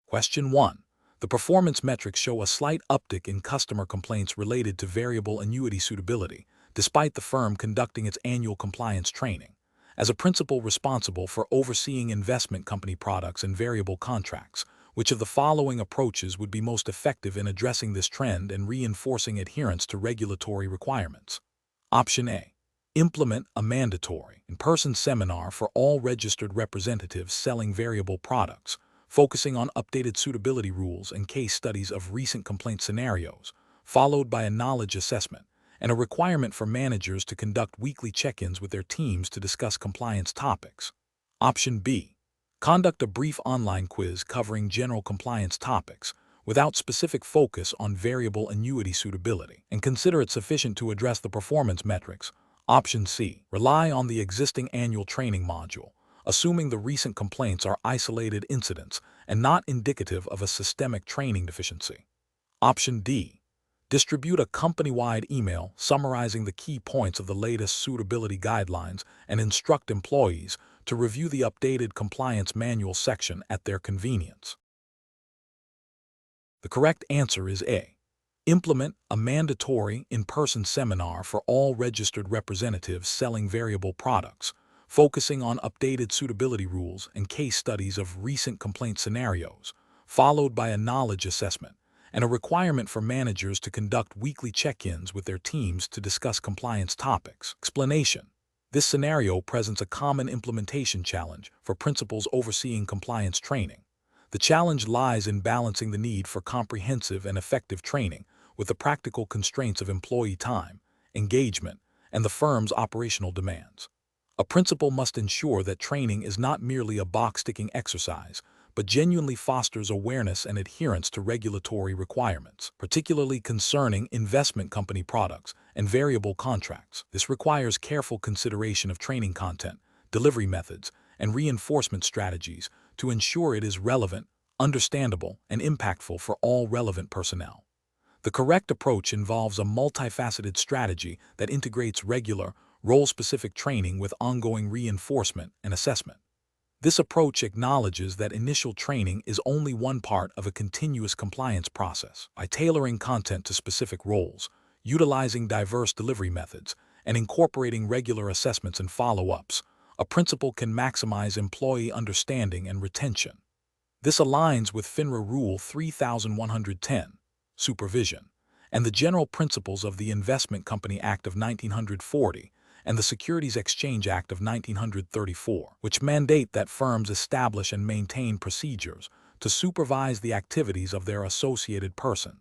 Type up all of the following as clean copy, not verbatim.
Question 1. The performance metrics show a slight uptick in customer complaints related to variable annuity suitability, despite the firm conducting its annual compliance training. As a principal responsible for overseeing investment company products and variable contracts, which of the following approaches would be most effective in addressing this trend and reinforcing adherence to regulatory requirements? Option A. Implement a mandatory in-person seminar for all registered representatives selling variable products, focusing on updated suitability rules and case studies of recent complaint scenarios, followed by a knowledge assessment, and a requirement for managers to conduct weekly check-ins with their teams to discuss compliance topics. Option B. Conduct a brief online quiz covering general compliance topics, without specific focus on variable annuity suitability, and consider it sufficient to address the performance metrics. Option C. Rely on the existing annual training module, assuming the recent complaints are isolated incidents and not indicative of a systemic training deficiency. Option D. Distribute a company-wide email summarizing the key points of the latest suitability guidelines and instruct employees to review the updated compliance manual section at their convenience. The correct answer is A. Implement a mandatory in-person seminar for all registered representatives selling variable products, focusing on updated suitability rules and case studies of recent complaint scenarios, followed by a knowledge assessment, and a requirement for managers to conduct weekly check-ins with their teams to discuss compliance topics. Explanation. This scenario presents a common implementation challenge for principals overseeing compliance training. The challenge lies in balancing the need for comprehensive and effective training with the practical constraints of employee time, engagement, and the firm's operational demands. A principal must ensure that training is not merely a box-ticking exercise, but genuinely fosters awareness and adherence to regulatory requirements, particularly concerning investment company products and variable contracts. This requires careful consideration of training content, delivery methods, and reinforcement strategies to ensure it is relevant, understandable, and impactful for all relevant personnel. The correct approach involves a multifaceted strategy that integrates regular, role-specific training with ongoing reinforcement and assessment. This approach acknowledges that initial training is only one part of a continuous compliance process. By tailoring content to specific roles, utilizing diverse delivery methods, and incorporating regular assessments and follow-ups, a principal can maximize employee understanding and retention. This aligns with FINRA Rule 3110, Supervision, and the general principles of the Investment Company Act of 1940 and the Securities Exchange Act of 1934, which mandate that firms establish and maintain procedures to supervise the activities of their associated persons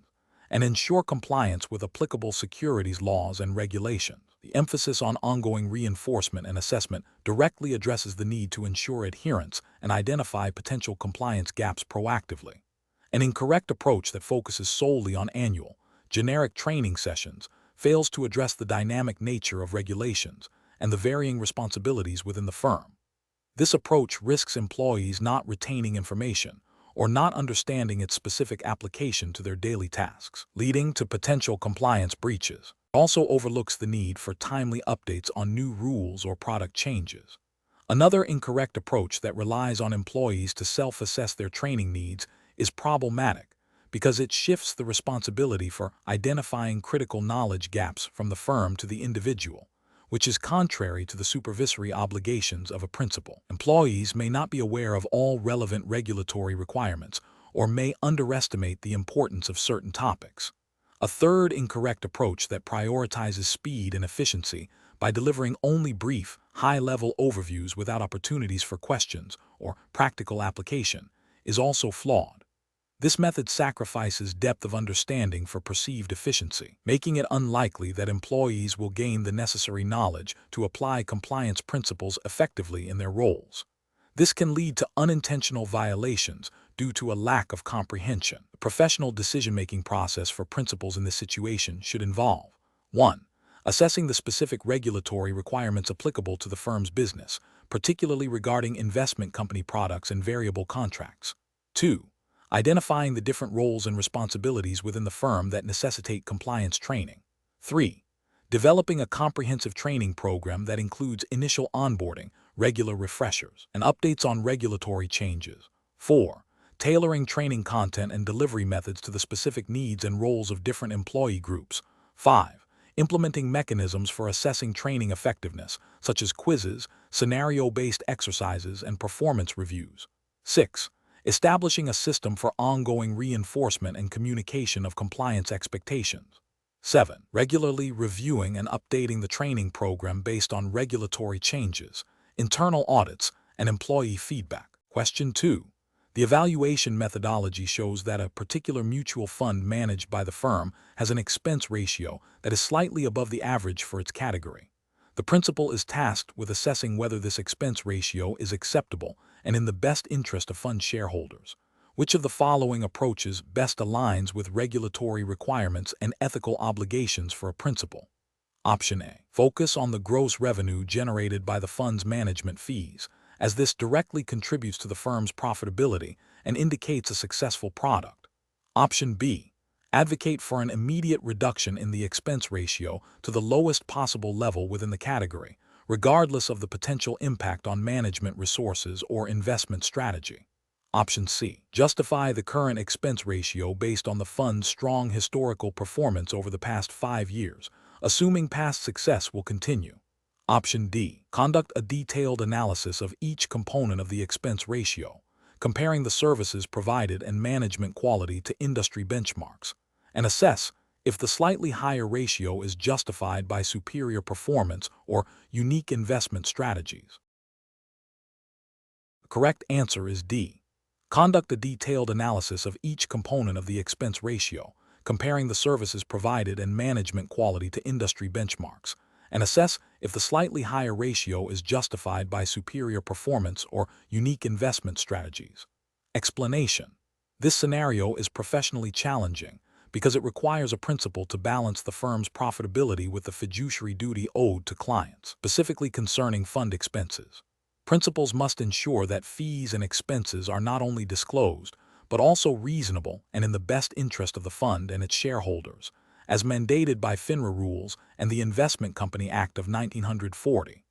and ensure compliance with applicable securities laws and regulations. The emphasis on ongoing reinforcement and assessment directly addresses the need to ensure adherence and identify potential compliance gaps proactively. An incorrect approach that focuses solely on annual, generic training sessions fails to address the dynamic nature of regulations and the varying responsibilities within the firm. This approach risks employees not retaining information or not understanding its specific application to their daily tasks, leading to potential compliance breaches. It also overlooks the need for timely updates on new rules or product changes. Another incorrect approach that relies on employees to self-assess their training needs is problematic because it shifts the responsibility for identifying critical knowledge gaps from the firm to the individual, which is contrary to the supervisory obligations of a principal. Employees may not be aware of all relevant regulatory requirements or may underestimate the importance of certain topics. A third incorrect approach that prioritizes speed and efficiency by delivering only brief, high-level overviews without opportunities for questions or practical application is also flawed. This method sacrifices depth of understanding for perceived efficiency, making it unlikely that employees will gain the necessary knowledge to apply compliance principles effectively in their roles. This can lead to unintentional violations due to a lack of comprehension. The professional decision-making process for principals in this situation should involve 1. Assessing the specific regulatory requirements applicable to the firm's business, particularly regarding investment company products and variable contracts. 2. Identifying the different roles and responsibilities within the firm that necessitate compliance training. 3. Developing a comprehensive training program that includes initial onboarding, regular refreshers, and updates on regulatory changes. 4. Tailoring training content and delivery methods to the specific needs and roles of different employee groups. 5. Implementing mechanisms for assessing training effectiveness, such as quizzes, scenario-based exercises, and performance reviews. 6. Establishing a system for ongoing reinforcement and communication of compliance expectations. 7. Regularly reviewing and updating the training program based on regulatory changes, internal audits, and employee feedback. Question 2. The evaluation methodology shows that a particular mutual fund managed by the firm has an expense ratio that is slightly above the average for its category. The principal is tasked with assessing whether this expense ratio is acceptable and in the best interest of fund shareholders. Which of the following approaches best aligns with regulatory requirements and ethical obligations for a principal? Option A. Focus on the gross revenue generated by the fund's management fees, as this directly contributes to the firm's profitability and indicates a successful product. Option B. Advocate for an immediate reduction in the expense ratio to the lowest possible level within the category, regardless of the potential impact on management resources or investment strategy. Option C. Justify the current expense ratio based on the fund's strong historical performance over the past 5 years, assuming past success will continue. Option D. Conduct a detailed analysis of each component of the expense ratio, comparing the services provided and management quality to industry benchmarks, and assess if the slightly higher ratio is justified by superior performance or unique investment strategies. The correct answer is D. Conduct a detailed analysis of each component of the expense ratio, comparing the services provided and management quality to industry benchmarks, and assess if the slightly higher ratio is justified by superior performance or unique investment strategies. Explanation. This scenario is professionally challenging because it requires a principal to balance the firm's profitability with the fiduciary duty owed to clients, specifically concerning fund expenses. Principals must ensure that fees and expenses are not only disclosed, but also reasonable and in the best interest of the fund and its shareholders, as mandated by FINRA rules and the Investment Company Act of 1940.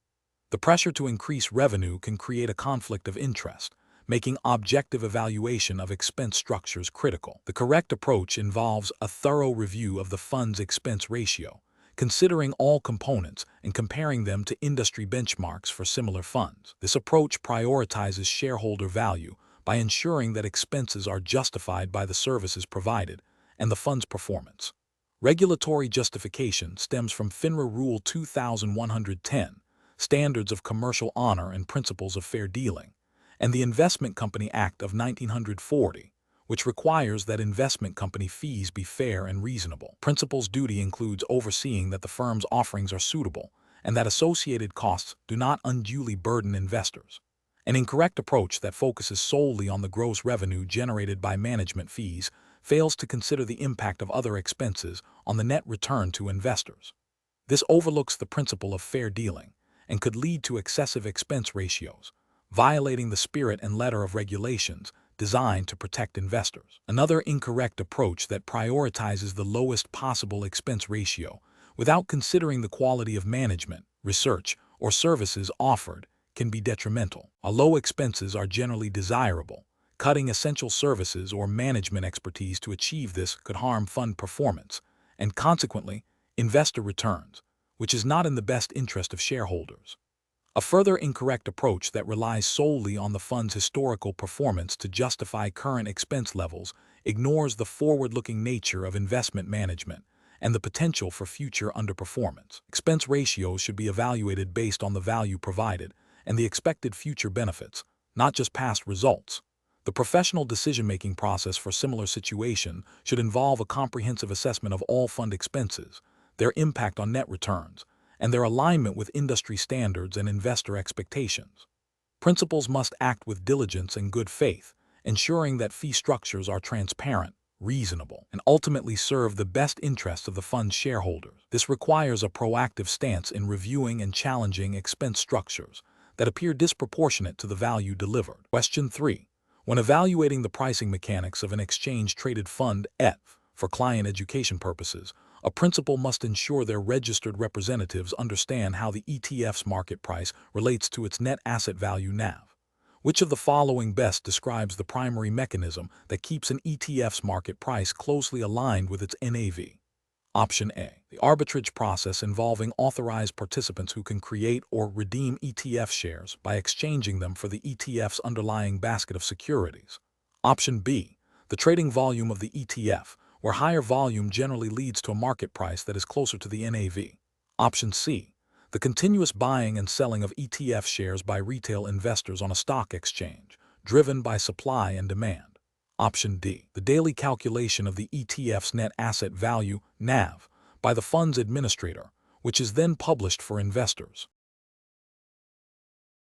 The pressure to increase revenue can create a conflict of interest, making objective evaluation of expense structures critical. The correct approach involves a thorough review of the fund's expense ratio, considering all components and comparing them to industry benchmarks for similar funds. This approach prioritizes shareholder value by ensuring that expenses are justified by the services provided and the fund's performance. Regulatory justification stems from FINRA Rule 2110, Standards of Commercial Honor and Principles of Fair Dealing, and the Investment Company Act of 1940, which requires that investment company fees be fair and reasonable. Principal's duty includes overseeing that the firm's offerings are suitable and that associated costs do not unduly burden investors. An incorrect approach that focuses solely on the gross revenue generated by management fees fails to consider the impact of other expenses on the net return to investors. This overlooks the principle of fair dealing and could lead to excessive expense ratios, violating the spirit and letter of regulations designed to protect investors. Another incorrect approach that prioritizes the lowest possible expense ratio without considering the quality of management, research, or services offered can be detrimental. While low expenses are generally desirable, cutting essential services or management expertise to achieve this could harm fund performance and, consequently, investor returns, which is not in the best interest of shareholders. A further incorrect approach that relies solely on the fund's historical performance to justify current expense levels ignores the forward-looking nature of investment management and the potential for future underperformance. Expense ratios should be evaluated based on the value provided and the expected future benefits, not just past results. The professional decision-making process for similar situation should involve a comprehensive assessment of all fund expenses, their impact on net returns, and their alignment with industry standards and investor expectations. Principals must act with diligence and good faith, ensuring that fee structures are transparent, reasonable, and ultimately serve the best interests of the fund's shareholders. This requires a proactive stance in reviewing and challenging expense structures that appear disproportionate to the value delivered. Question 3. When evaluating the pricing mechanics of an exchange-traded fund ETF for client education purposes, a principal must ensure their registered representatives understand how the ETF's market price relates to its net asset value (NAV). Which of the following best describes the primary mechanism that keeps an ETF's market price closely aligned with its NAV? Option A. The arbitrage process involving authorized participants who can create or redeem ETF shares by exchanging them for the ETF's underlying basket of securities. Option B. The trading volume of the ETF, where higher volume generally leads to a market price that is closer to the NAV. Option C. The continuous buying and selling of ETF shares by retail investors on a stock exchange, driven by supply and demand. Option D. The daily calculation of the ETF's net asset value, NAV, by the fund's administrator, which is then published for investors.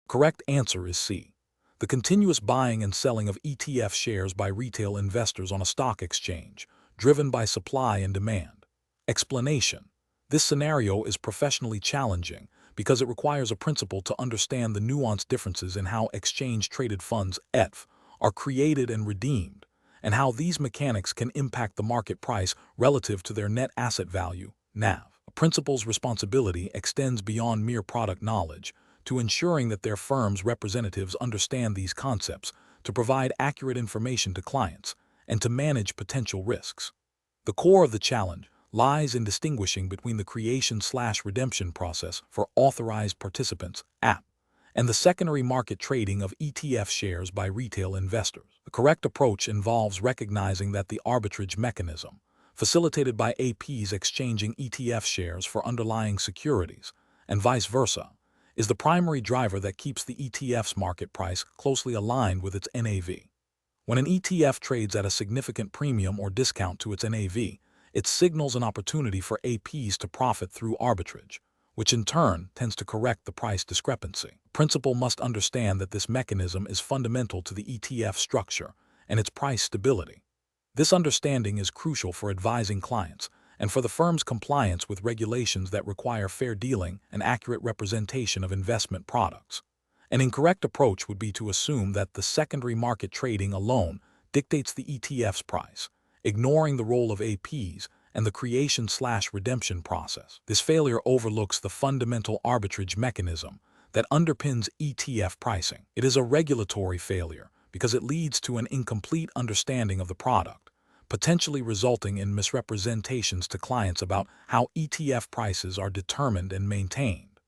Correct answer is C. The continuous buying and selling of ETF shares by retail investors on a stock exchange, driven by supply and demand. Explanation. This scenario is professionally challenging because it requires a principal to understand the nuanced differences in how exchange-traded funds (ETF) are created and redeemed, and how these mechanics can impact the market price relative to their net asset value, NAV. A principal's responsibility extends beyond mere product knowledge to ensuring that their firm's representatives understand these concepts, to provide accurate information to clients, and to manage potential risks. The core of the challenge lies in distinguishing between the creation/redemption process for authorized participants (app) and the secondary market trading of ETF shares by retail investors. The correct approach involves recognizing that the arbitrage mechanism, facilitated by APs exchanging ETF shares for underlying securities, and vice versa, is the primary driver that keeps the ETF's market price closely aligned with its NAV. When an ETF trades at a significant premium or discount to its NAV, it signals an opportunity for APs to profit through arbitrage, which in turn tends to correct the price discrepancy. Principal must understand that this mechanism is fundamental to the ETF structure and its price stability. This understanding is crucial for advising clients and for the firm's compliance with regulations that require fair dealing and accurate representation of investment products. An incorrect approach would be to assume that the secondary market trading alone dictates the ETF's price, ignoring the role of APs and the creation/redemption process. This failure overlooks the fundamental arbitrage mechanism that underpins ETF pricing. It is a regulatory failure because it leads to an incomplete understanding of the product, potentially resulting in misrepresentations to clients about how ETF prices are determined and maintained.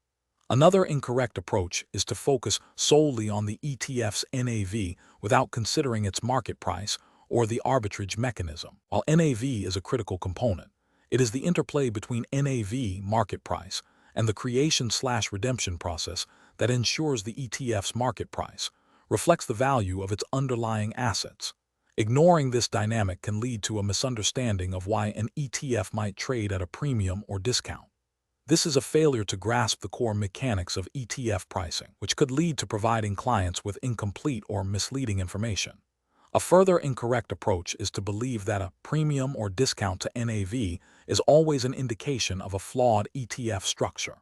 Another incorrect approach is to focus solely on the ETF's NAV without considering its market price or the arbitrage mechanism. While NAV is a critical component, it is the interplay between NAV, market price, and the creation/redemption process that ensures the ETF's market price reflects the value of its underlying assets. Ignoring this dynamic can lead to a misunderstanding of why an ETF might trade at a premium or discount. This is a failure to grasp the core mechanics of ETF pricing, which could lead to providing clients with incomplete or misleading information. A further incorrect approach is to believe that a premium or discount to NAV is always an indication of a flawed ETF structure.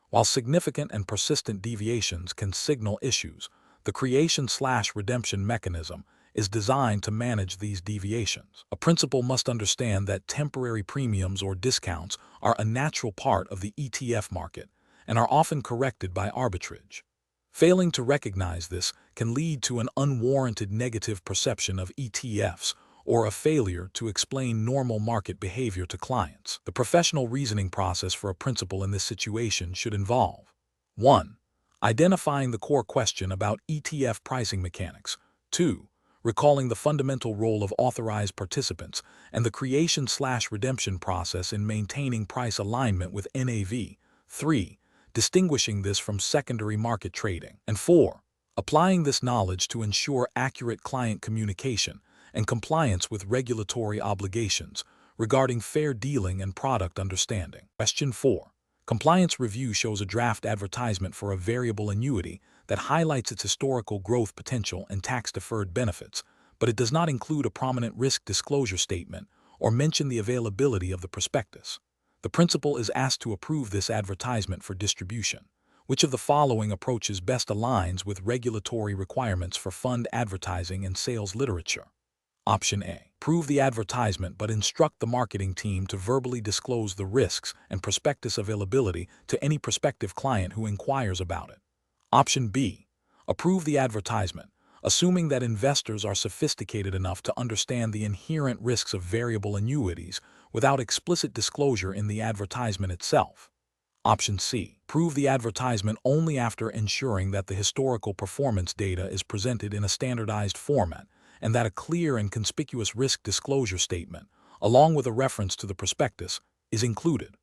While significant and persistent deviations can signal issues, the creation/redemption mechanism is designed to manage these deviations. A principal must understand that temporary premiums or discounts are a natural part of the ETF market and are often corrected by arbitrage. Failing to recognize this can lead to an unwarranted negative perception of ETFs or a failure to explain normal market behavior to clients. The professional reasoning process for a principal in this situation should involve 1. Identifying the core question about ETF pricing mechanics. 2. Recalling the fundamental role of authorized participants and the creation/redemption process in maintaining price alignment with NAV. 3. Distinguishing this from secondary market trading. And 4. Applying this knowledge to ensure accurate client communication and compliance with regulatory obligations regarding fair dealing and product understanding. Question 4. Compliance review shows a draft advertisement for a variable annuity that highlights its historical growth potential and tax-deferred benefits, but it does not include a prominent risk disclosure statement or mention the availability of the prospectus. The principal is asked to approve this advertisement for distribution. Which of the following approaches best aligns with regulatory requirements for fund advertising and sales literature? Option A. Approve the advertisement but instruct the marketing team to verbally disclose the risks and prospectus availability to any prospective client who inquires about it. Option B. Approve the advertisement, assuming that investors are sophisticated enough to understand the inherent risks of variable annuities without explicit disclosure in the advertisement itself. Option C. Approve the advertisement only after ensuring that the historical performance data is presented in a standardized format and that a clear and conspicuous risk disclosure statement, along with a reference to the prospectus, is included.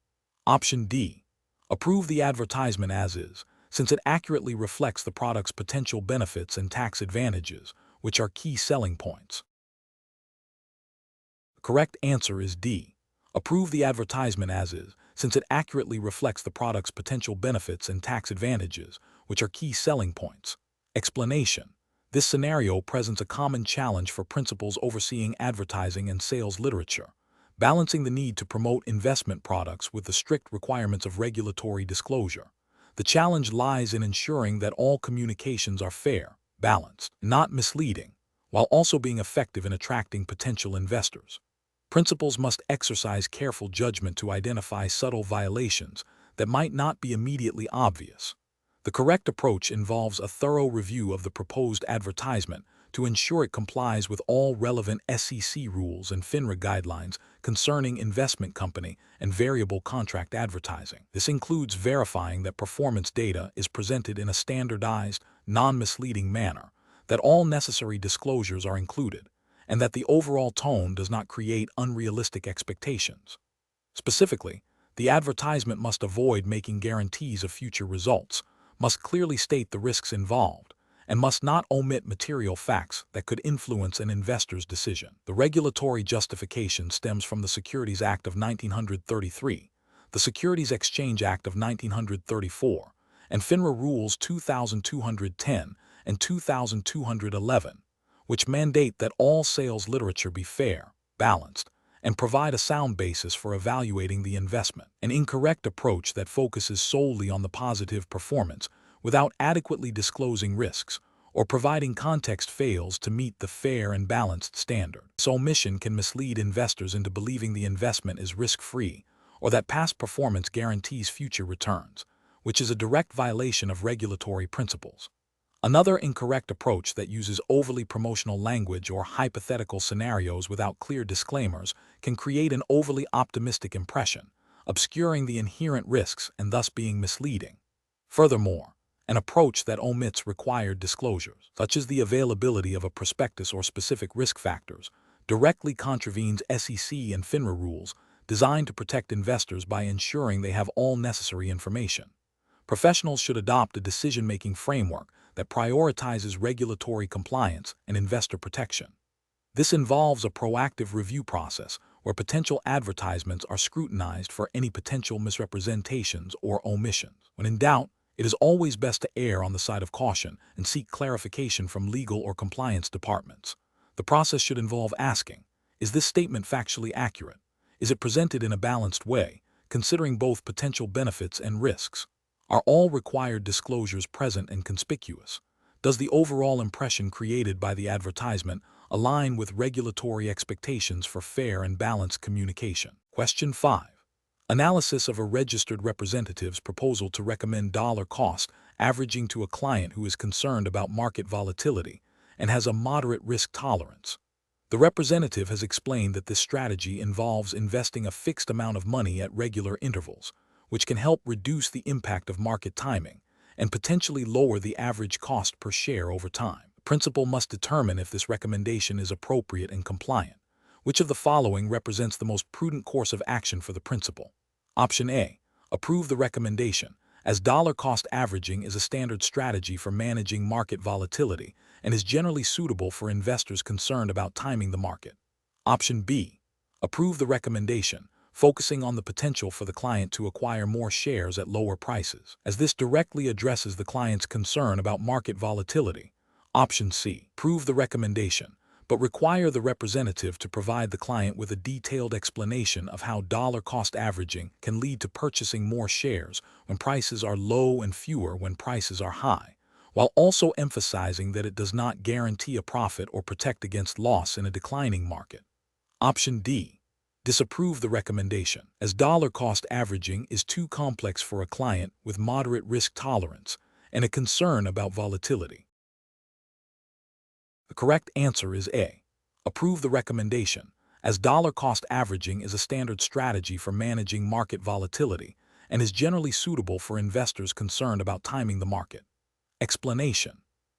Option D. Approve the advertisement as is, since it accurately reflects the product's potential benefits and tax advantages, which are key selling points. The correct answer is D. Approve the advertisement as is, since it accurately reflects the product's potential benefits and tax advantages, which are key selling points. Explanation. This scenario presents a common challenge for principals overseeing advertising and sales literature, balancing the need to promote investment products with the strict requirements of regulatory disclosure. The challenge lies in ensuring that all communications are fair, balanced, not misleading, while also being effective in attracting potential investors. Principals must exercise careful judgment to identify subtle violations that might not be immediately obvious. The correct approach involves a thorough review of the proposed advertisement to ensure it complies with all relevant SEC rules and FINRA guidelines concerning investment company and variable contract advertising. This includes verifying that performance data is presented in a standardized, non-misleading manner, that all necessary disclosures are included, and that the overall tone does not create unrealistic expectations. Specifically, the advertisement must avoid making guarantees of future results, must clearly state the risks involved, and must not omit material facts that could influence an investor's decision. The regulatory justification stems from the Securities Act of 1933, the Securities Exchange Act of 1934, and FINRA Rules 2210 and 2211, which mandate that all sales literature be fair, balanced, and provide a sound basis for evaluating the investment. An incorrect approach that focuses solely on the positive performance without adequately disclosing risks or providing context fails to meet the fair and balanced standard. This omission can mislead investors into believing the investment is risk-free or that past performance guarantees future returns, which is a direct violation of regulatory principles. Another incorrect approach that uses overly promotional language or hypothetical scenarios without clear disclaimers can create an overly optimistic impression, obscuring the inherent risks and thus being misleading. Furthermore, an approach that omits required disclosures, such as the availability of a prospectus or specific risk factors, directly contravenes SEC and FINRA rules designed to protect investors by ensuring they have all necessary information. Professionals should adopt a decision-making framework that prioritizes regulatory compliance and investor protection. This involves a proactive review process where potential advertisements are scrutinized for any potential misrepresentations or omissions. When in doubt, it is always best to err on the side of caution and seek clarification from legal or compliance departments. The process should involve asking, is this statement factually accurate? Is it presented in a balanced way, considering both potential benefits and risks? Are all required disclosures present and conspicuous? Does the overall impression created by the advertisement align with regulatory expectations for fair and balanced communication? Question 5. Analysis of a registered representative's proposal to recommend dollar cost averaging to a client who is concerned about market volatility and has a moderate risk tolerance. The representative has explained that this strategy involves investing a fixed amount of money at regular intervals, which can help reduce the impact of market timing and potentially lower the average cost per share over time. The principal must determine if this recommendation is appropriate and compliant. Which of the following represents the most prudent course of action for the principal? Option A. Approve the recommendation, as dollar cost averaging is a standard strategy for managing market volatility and is generally suitable for investors concerned about timing the market. Option B. Approve the recommendation, focusing on the potential for the client to acquire more shares at lower prices, as this directly addresses the client's concern about market volatility. Option C. Approve the recommendation, but require the representative to provide the client with a detailed explanation of how dollar cost averaging can lead to purchasing more shares when prices are low and fewer when prices are high, while also emphasizing that it does not guarantee a profit or protect against loss in a declining market. Option D. Disapprove the recommendation, as dollar cost averaging is too complex for a client with moderate risk tolerance and a concern about volatility. The correct answer is A. Approve the recommendation, as dollar-cost averaging is a standard strategy for managing market volatility and is generally suitable for investors concerned about timing the market. Explanation.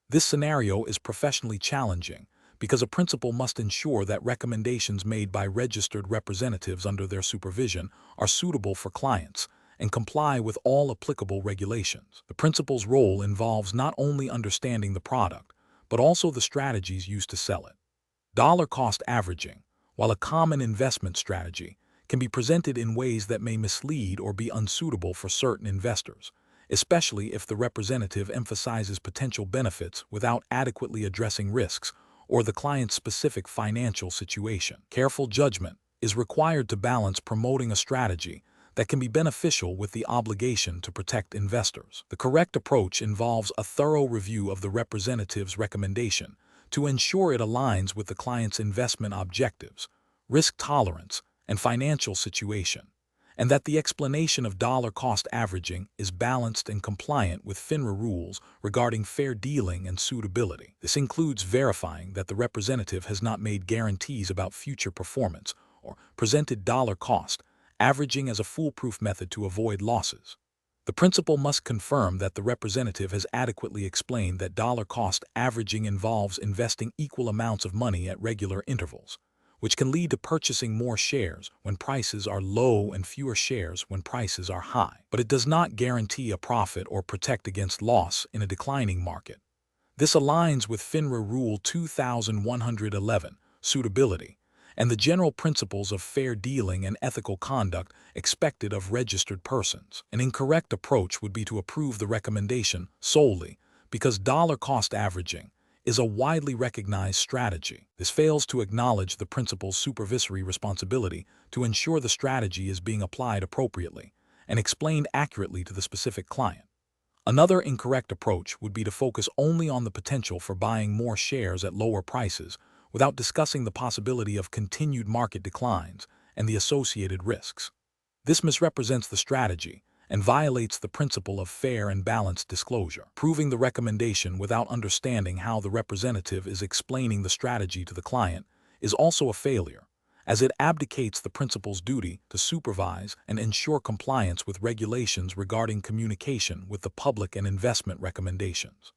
This scenario is professionally challenging because a principal must ensure that recommendations made by registered representatives under their supervision are suitable for clients and comply with all applicable regulations. The principal's role involves not only understanding the product, but also the strategies used to sell it. Dollar-cost averaging, while a common investment strategy, can be presented in ways that may mislead or be unsuitable for certain investors, especially if the representative emphasizes potential benefits without adequately addressing risks or the client's specific financial situation. Careful judgment is required to balance promoting a strategy that can be beneficial with the obligation to protect investors. The correct approach involves a thorough review of the representative's recommendation to ensure it aligns with the client's investment objectives, risk tolerance, and financial situation, and that the explanation of dollar-cost averaging is balanced and compliant with FINRA rules regarding fair dealing and suitability. This includes verifying that the representative has not made guarantees about future performance or presented dollar-cost averaging as a foolproof method to avoid losses. The principal must confirm that the representative has adequately explained that dollar-cost averaging involves investing equal amounts of money at regular intervals, which can lead to purchasing more shares when prices are low and fewer shares when prices are high. But it does not guarantee a profit or protect against loss in a declining market. This aligns with FINRA Rule 2111, suitability, and the general principles of fair dealing and ethical conduct expected of registered persons. An incorrect approach would be to approve the recommendation solely because dollar-cost averaging is a widely recognized strategy. This fails to acknowledge the principal's supervisory responsibility to ensure the strategy is being applied appropriately and explained accurately to the specific client. Another incorrect approach would be to focus only on the potential for buying more shares at lower prices without discussing the possibility of continued market declines and the associated risks. This misrepresents the strategy and violates the principle of fair and balanced disclosure. Proving the recommendation without understanding how the representative is explaining the strategy to the client is also a failure, as it abdicates the principal's duty to supervise and ensure compliance with regulations regarding communication with the public and investment recommendations.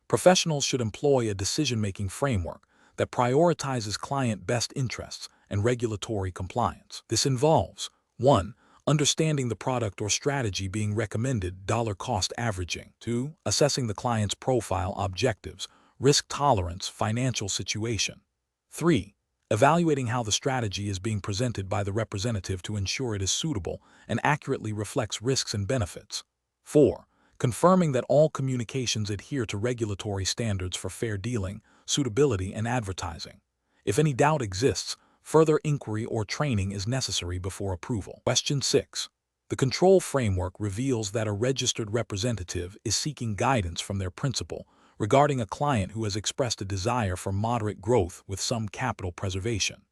Professionals should employ a decision-making framework that prioritizes client best interests and regulatory compliance. This involves 1. Understanding the product or strategy being recommended, dollar-cost averaging. 2. Assessing the client's profile, objectives, risk tolerance, financial situation. 3. Evaluating how the strategy is being presented by the representative to ensure it is suitable and accurately reflects risks and benefits. 4. Confirming that all communications adhere to regulatory standards for fair dealing, suitability, and advertising. If any doubt exists, further inquiry or training is necessary before approval. Question 6. The control framework reveals that a registered representative is seeking guidance from their principal regarding a client who has expressed a desire for moderate growth with some capital preservation.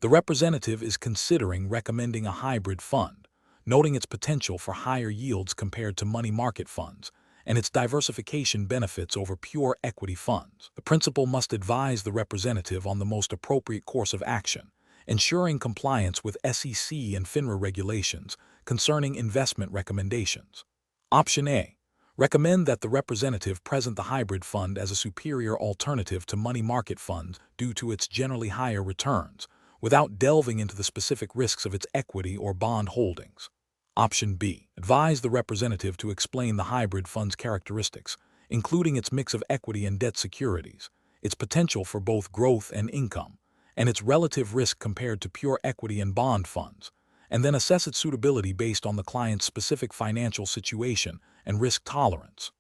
The representative is considering recommending a hybrid fund, noting its potential for higher yields compared to money market funds and its diversification benefits over pure equity funds. The principal must advise the representative on the most appropriate course of action, ensuring compliance with SEC and FINRA regulations concerning investment recommendations. Option A. Recommend that the representative present the hybrid fund as a superior alternative to money market funds due to its generally higher returns, without delving into the specific risks of its equity or bond holdings. Option B. Advise the representative to explain the hybrid fund's characteristics, including its mix of equity and debt securities, its potential for both growth and income, and its relative risk compared to pure equity and bond funds, and then assess its suitability based on the client's specific financial situation and risk tolerance.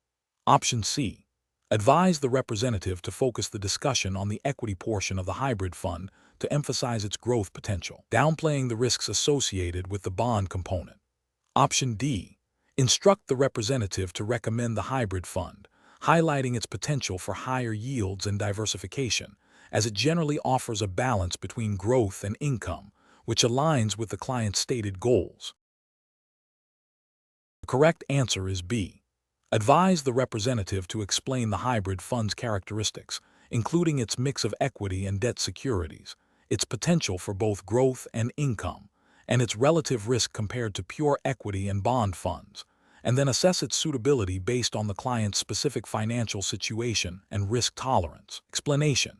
Option C. Advise the representative to focus the discussion on the equity portion of the hybrid fund to emphasize its growth potential, downplaying the risks associated with the bond component. Option D. Instruct the representative to recommend the hybrid fund, highlighting its potential for higher yields and diversification, as it generally offers a balance between growth and income, which aligns with the client's stated goals. The correct answer is B. Advise the representative to explain the hybrid fund's characteristics, including its mix of equity and debt securities, its potential for both growth and income, and its relative risk compared to pure equity and bond funds, and then assess its suitability based on the client's specific financial situation and risk tolerance. Explanation.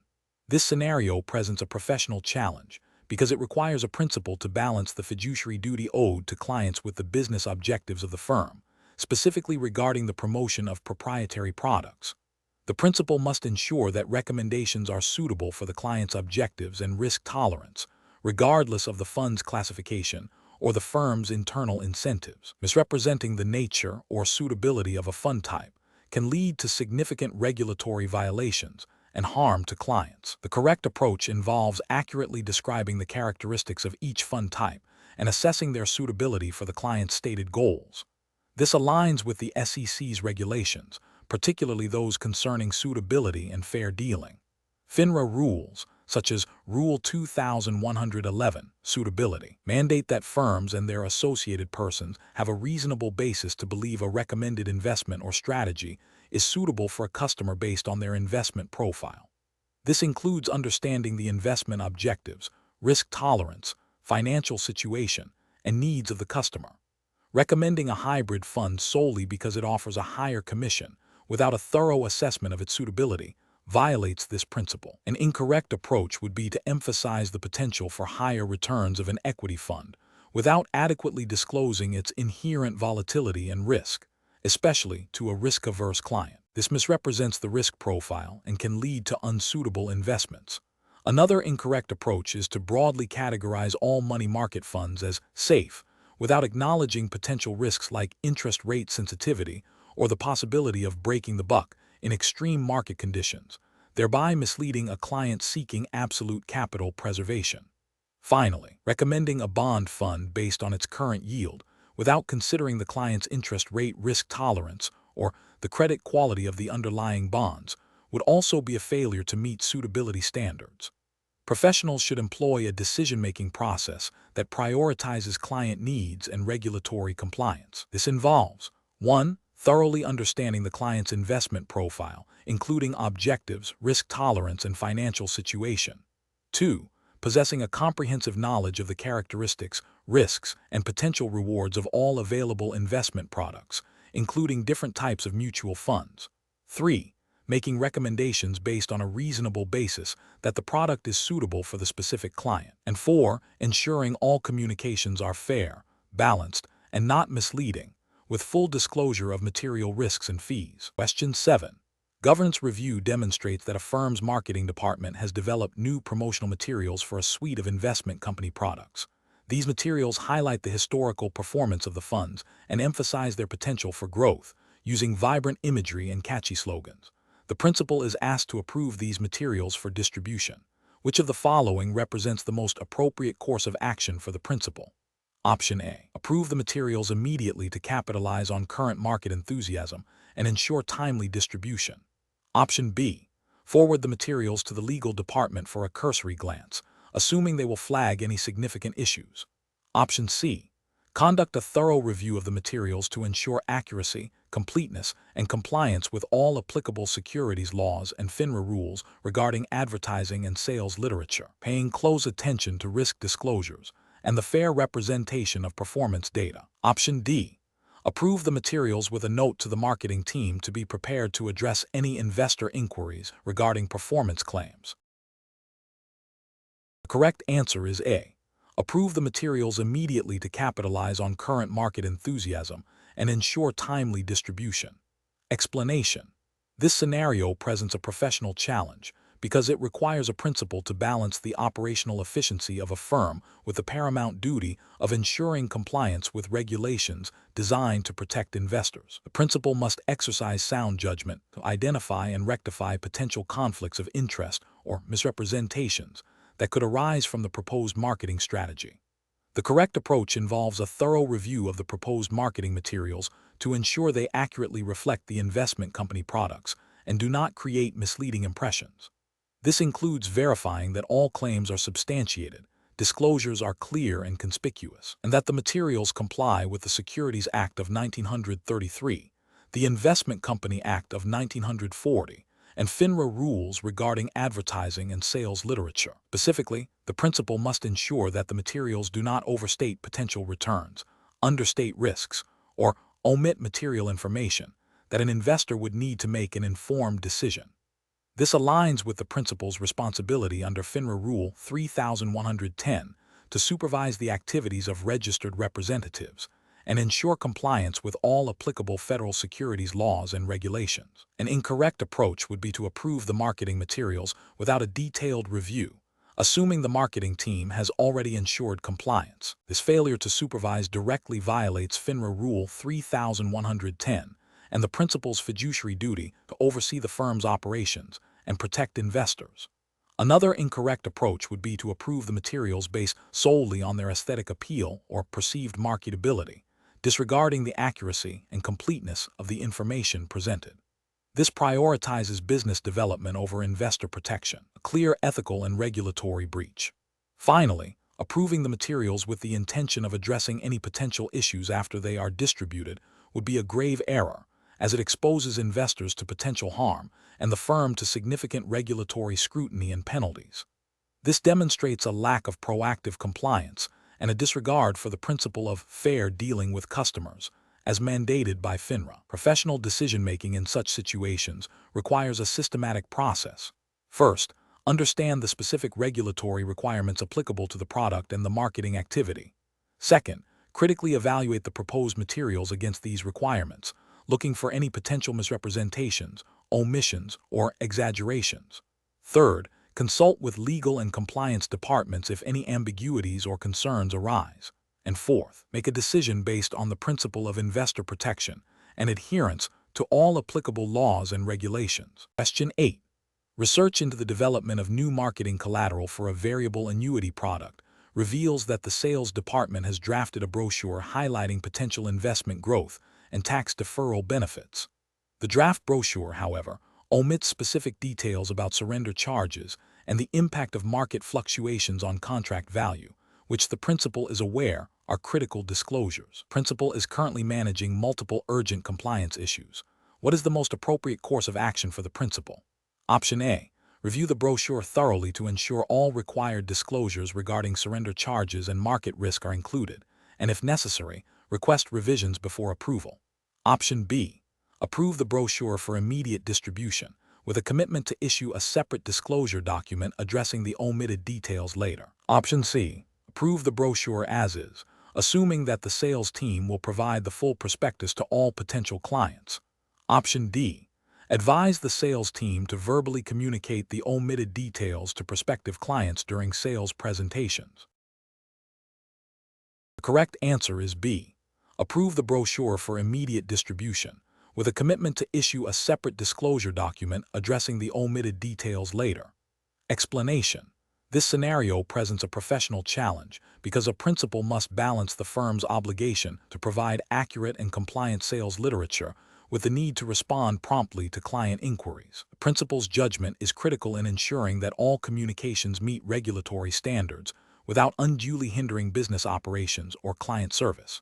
This scenario presents a professional challenge because it requires a principal to balance the fiduciary duty owed to clients with the business objectives of the firm, specifically regarding the promotion of proprietary products. The principal must ensure that recommendations are suitable for the client's objectives and risk tolerance, regardless of the fund's classification or the firm's internal incentives. Misrepresenting the nature or suitability of a fund type can lead to significant regulatory violations and harm to clients. The correct approach involves accurately describing the characteristics of each fund type and assessing their suitability for the client's stated goals. This aligns with the SEC's regulations, particularly those concerning suitability and fair dealing. FINRA rules, such as Rule 2111, suitability, mandate that firms and their associated persons have a reasonable basis to believe a recommended investment or strategy is suitable for a customer based on their investment profile. This includes understanding the investment objectives, risk tolerance, financial situation, and needs of the customer. Recommending a hybrid fund solely because it offers a higher commission without a thorough assessment of its suitability violates this principle. An incorrect approach would be to emphasize the potential for higher returns of an equity fund without adequately disclosing its inherent volatility and risk, especially to a risk-averse client. This misrepresents the risk profile and can lead to unsuitable investments. Another incorrect approach is to broadly categorize all money market funds as safe without acknowledging potential risks like interest rate sensitivity or the possibility of breaking the buck in extreme market conditions, thereby misleading a client seeking absolute capital preservation. Finally, recommending a bond fund based on its current yield without considering the client's interest rate risk tolerance or the credit quality of the underlying bonds would also be a failure to meet suitability standards. Professionals should employ a decision-making process that prioritizes client needs and regulatory compliance. This involves 1. Thoroughly understanding the client's investment profile, including objectives, risk tolerance, and financial situation. 2. Possessing a comprehensive knowledge of the characteristics, risks, and potential rewards of all available investment products, including different types of mutual funds. 3. Making recommendations based on a reasonable basis that the product is suitable for the specific client. And 4. Ensuring all communications are fair, balanced, and not misleading, with full disclosure of material risks and fees. Question 7. Governance review demonstrates that a firm's marketing department has developed new promotional materials for a suite of investment company products. These materials highlight the historical performance of the funds and emphasize their potential for growth, using vibrant imagery and catchy slogans. The principal is asked to approve these materials for distribution. Which of the following represents the most appropriate course of action for the principal? Option A. Approve the materials immediately to capitalize on current market enthusiasm and ensure timely distribution. Option B. Forward the materials to the legal department for a cursory glance, assuming they will flag any significant issues. Option C. Conduct a thorough review of the materials to ensure accuracy, completeness, and compliance with all applicable securities laws and FINRA rules regarding advertising and sales literature, paying close attention to risk disclosures and the fair representation of performance data. Option D. Approve the materials with a note to the marketing team to be prepared to address any investor inquiries regarding performance claims. The correct answer is A. Approve the materials immediately to capitalize on current market enthusiasm and ensure timely distribution. Explanation. This scenario presents a professional challenge because it requires a principal to balance the operational efficiency of a firm with the paramount duty of ensuring compliance with regulations designed to protect investors. The principal must exercise sound judgment to identify and rectify potential conflicts of interest or misrepresentations that could arise from the proposed marketing strategy. The correct approach involves a thorough review of the proposed marketing materials to ensure they accurately reflect the investment company products and do not create misleading impressions. This includes verifying that all claims are substantiated, disclosures are clear and conspicuous, and that the materials comply with the Securities Act of 1933, the Investment Company Act of 1940, and FINRA rules regarding advertising and sales literature. Specifically, the principal must ensure that the materials do not overstate potential returns, understate risks, or omit material information that an investor would need to make an informed decision. This aligns with the principal's responsibility under FINRA Rule 3110 to supervise the activities of registered representatives and ensure compliance with all applicable federal securities laws and regulations. An incorrect approach would be to approve the marketing materials without a detailed review, assuming the marketing team has already ensured compliance. This failure to supervise directly violates FINRA Rule 3110 and the principal's fiduciary duty to oversee the firm's operations and protect investors. Another incorrect approach would be to approve the materials based solely on their aesthetic appeal or perceived marketability, disregarding the accuracy and completeness of the information presented. This prioritizes business development over investor protection, a clear ethical and regulatory breach. Finally, approving the materials with the intention of addressing any potential issues after they are distributed would be a grave error, as it exposes investors to potential harm and the firm to significant regulatory scrutiny and penalties. This demonstrates a lack of proactive compliance and a disregard for the principle of fair dealing with customers, as mandated by FINRA. Professional decision-making in such situations requires a systematic process. First, understand the specific regulatory requirements applicable to the product and the marketing activity. Second, critically evaluate the proposed materials against these requirements, looking for any potential misrepresentations, omissions, or exaggerations. Third, consult with legal and compliance departments if any ambiguities or concerns arise. And fourth, make a decision based on the principle of investor protection and adherence to all applicable laws and regulations. Question 8. Research into the development of new marketing collateral for a variable annuity product reveals that the sales department has drafted a brochure highlighting potential investment growth and tax deferral benefits. The draft brochure, however, omits specific details about surrender charges and the impact of market fluctuations on contract value, which the principal is aware are critical disclosures. Principal is currently managing multiple urgent compliance issues. What is the most appropriate course of action for the principal? Option A. Review the brochure thoroughly to ensure all required disclosures regarding surrender charges and market risk are included, and if necessary, request revisions before approval. Option B. Approve the brochure for immediate distribution, with a commitment to issue a separate disclosure document addressing the omitted details later. Option C. Approve the brochure as is, assuming that the sales team will provide the full prospectus to all potential clients. Option D. Advise the sales team to verbally communicate the omitted details to prospective clients during sales presentations. The correct answer is B. Approve the brochure for immediate distribution, with a commitment to issue a separate disclosure document addressing the omitted details later. Explanation. This scenario presents a professional challenge because a principal must balance the firm's obligation to provide accurate and compliant sales literature with the need to respond promptly to client inquiries. The principal's judgment is critical in ensuring that all communications meet regulatory standards without unduly hindering business operations or client service.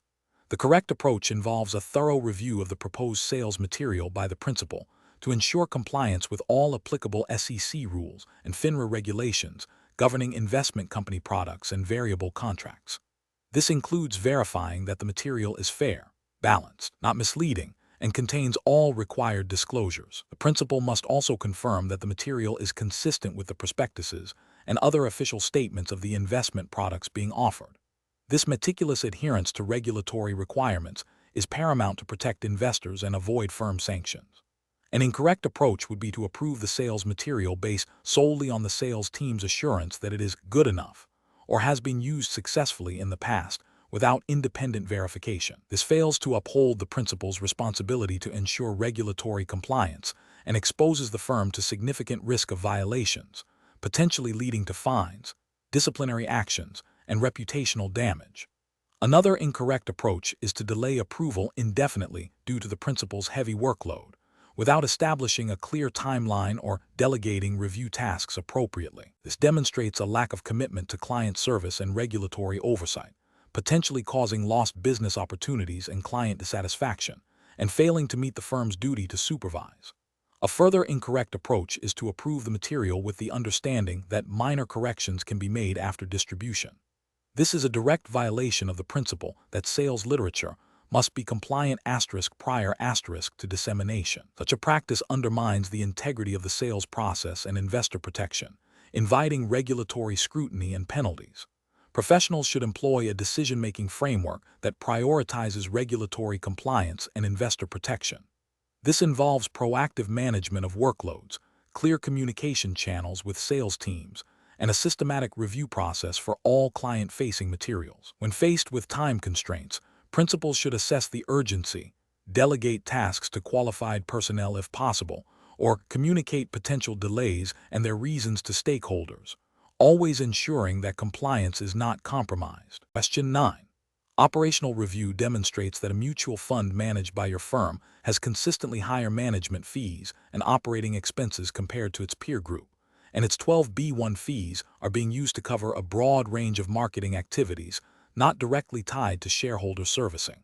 The correct approach involves a thorough review of the proposed sales material by the principal to ensure compliance with all applicable SEC rules and FINRA regulations governing investment company products and variable contracts. This includes verifying that the material is fair, balanced, not misleading, and contains all required disclosures. The principal must also confirm that the material is consistent with the prospectuses and other official statements of the investment products being offered. This meticulous adherence to regulatory requirements is paramount to protect investors and avoid firm sanctions. An incorrect approach would be to approve the sales material based solely on the sales team's assurance that it is good enough or has been used successfully in the past without independent verification. This fails to uphold the principal's responsibility to ensure regulatory compliance and exposes the firm to significant risk of violations, potentially leading to fines, disciplinary actions, and reputational damage. Another incorrect approach is to delay approval indefinitely due to the principal's heavy workload, without establishing a clear timeline or delegating review tasks appropriately. This demonstrates a lack of commitment to client service and regulatory oversight, potentially causing lost business opportunities and client dissatisfaction, and failing to meet the firm's duty to supervise. A further incorrect approach is to approve the material with the understanding that minor corrections can be made after distribution. This is a direct violation of the principle that sales literature must be compliant prior to dissemination. Such a practice undermines the integrity of the sales process and investor protection, inviting regulatory scrutiny and penalties. Professionals should employ a decision-making framework that prioritizes regulatory compliance and investor protection. This involves proactive management of workloads, clear communication channels with sales teams, and a systematic review process for all client-facing materials. When faced with time constraints, principals should assess the urgency, delegate tasks to qualified personnel if possible, or communicate potential delays and their reasons to stakeholders, always ensuring that compliance is not compromised. Question 9. Operational review demonstrates that a mutual fund managed by your firm has consistently higher management fees and operating expenses compared to its peer group, and its 12B1 fees are being used to cover a broad range of marketing activities not directly tied to shareholder servicing.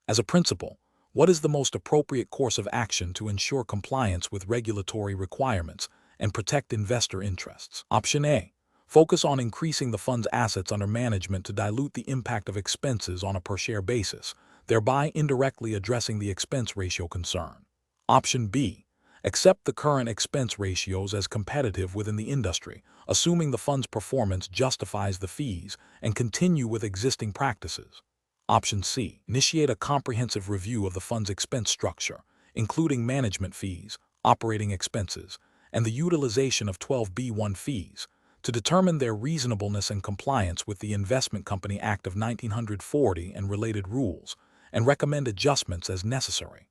As a principal, what is the most appropriate course of action to ensure compliance with regulatory requirements and protect investor interests? Option A. Focus on increasing the fund's assets under management to dilute the impact of expenses on a per-share basis, thereby indirectly addressing the expense ratio concern. Option B. Accept the current expense ratios as competitive within the industry, assuming the fund's performance justifies the fees, and continue with existing practices. Option C. Initiate a comprehensive review of the fund's expense structure, including management fees, operating expenses, and the utilization of 12B1 fees, to determine their reasonableness and compliance with the Investment Company Act of 1940 and related rules, and recommend adjustments as necessary.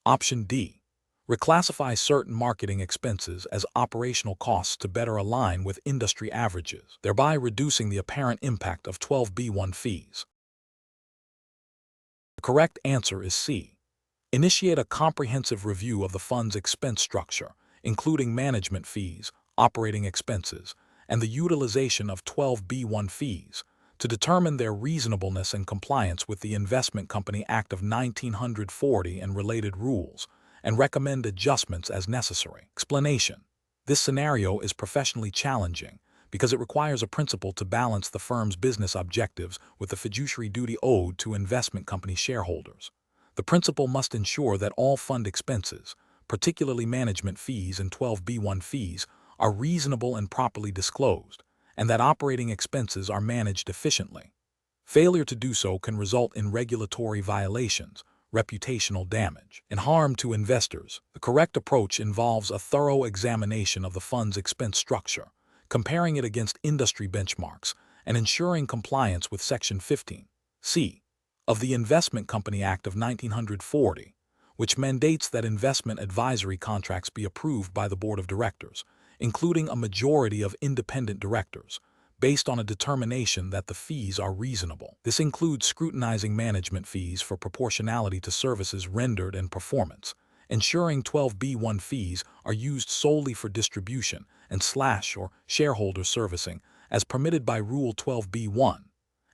Option D. Reclassify certain marketing expenses as operational costs to better align with industry averages, thereby reducing the apparent impact of 12B1 fees. The correct answer is C. Initiate a comprehensive review of the fund's expense structure, including management fees, operating expenses, and the utilization of 12B1 fees, to determine their reasonableness and compliance with the Investment Company Act of 1940 and related rules, and recommend adjustments as necessary. Explanation. This scenario is professionally challenging because it requires a principal to balance the firm's business objectives with the fiduciary duty owed to investment company shareholders. The principal must ensure that all fund expenses, particularly management fees and 12B1 fees, are reasonable and properly disclosed, and that operating expenses are managed efficiently. Failure to do so can result in regulatory violations, reputational damage, and harm to investors. The correct approach involves a thorough examination of the fund's expense structure, comparing it against industry benchmarks, and ensuring compliance with Section 15(c) of the Investment Company Act of 1940, which mandates that investment advisory contracts be approved by the Board of Directors, including a majority of independent directors, based on a determination that the fees are reasonable. This includes scrutinizing management fees for proportionality to services rendered and performance, ensuring 12B1 fees are used solely for distribution and or shareholder servicing as permitted by Rule 12B1,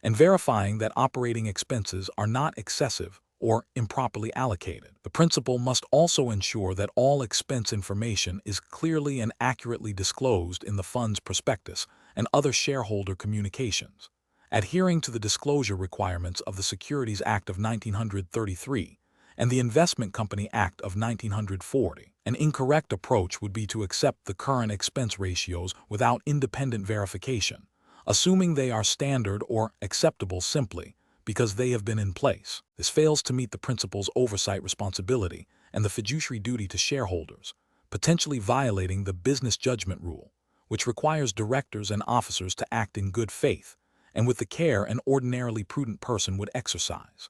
and verifying that operating expenses are not excessive or improperly allocated. The principal must also ensure that all expense information is clearly and accurately disclosed in the fund's prospectus and other shareholder communications, adhering to the disclosure requirements of the Securities Act of 1933 and the Investment Company Act of 1940. An incorrect approach would be to accept the current expense ratios without independent verification, assuming they are standard or acceptable simply because they have been in place. This fails to meet the principal's oversight responsibility and the fiduciary duty to shareholders, potentially violating the business judgment rule, which requires directors and officers to act in good faith and with the care an ordinarily prudent person would exercise.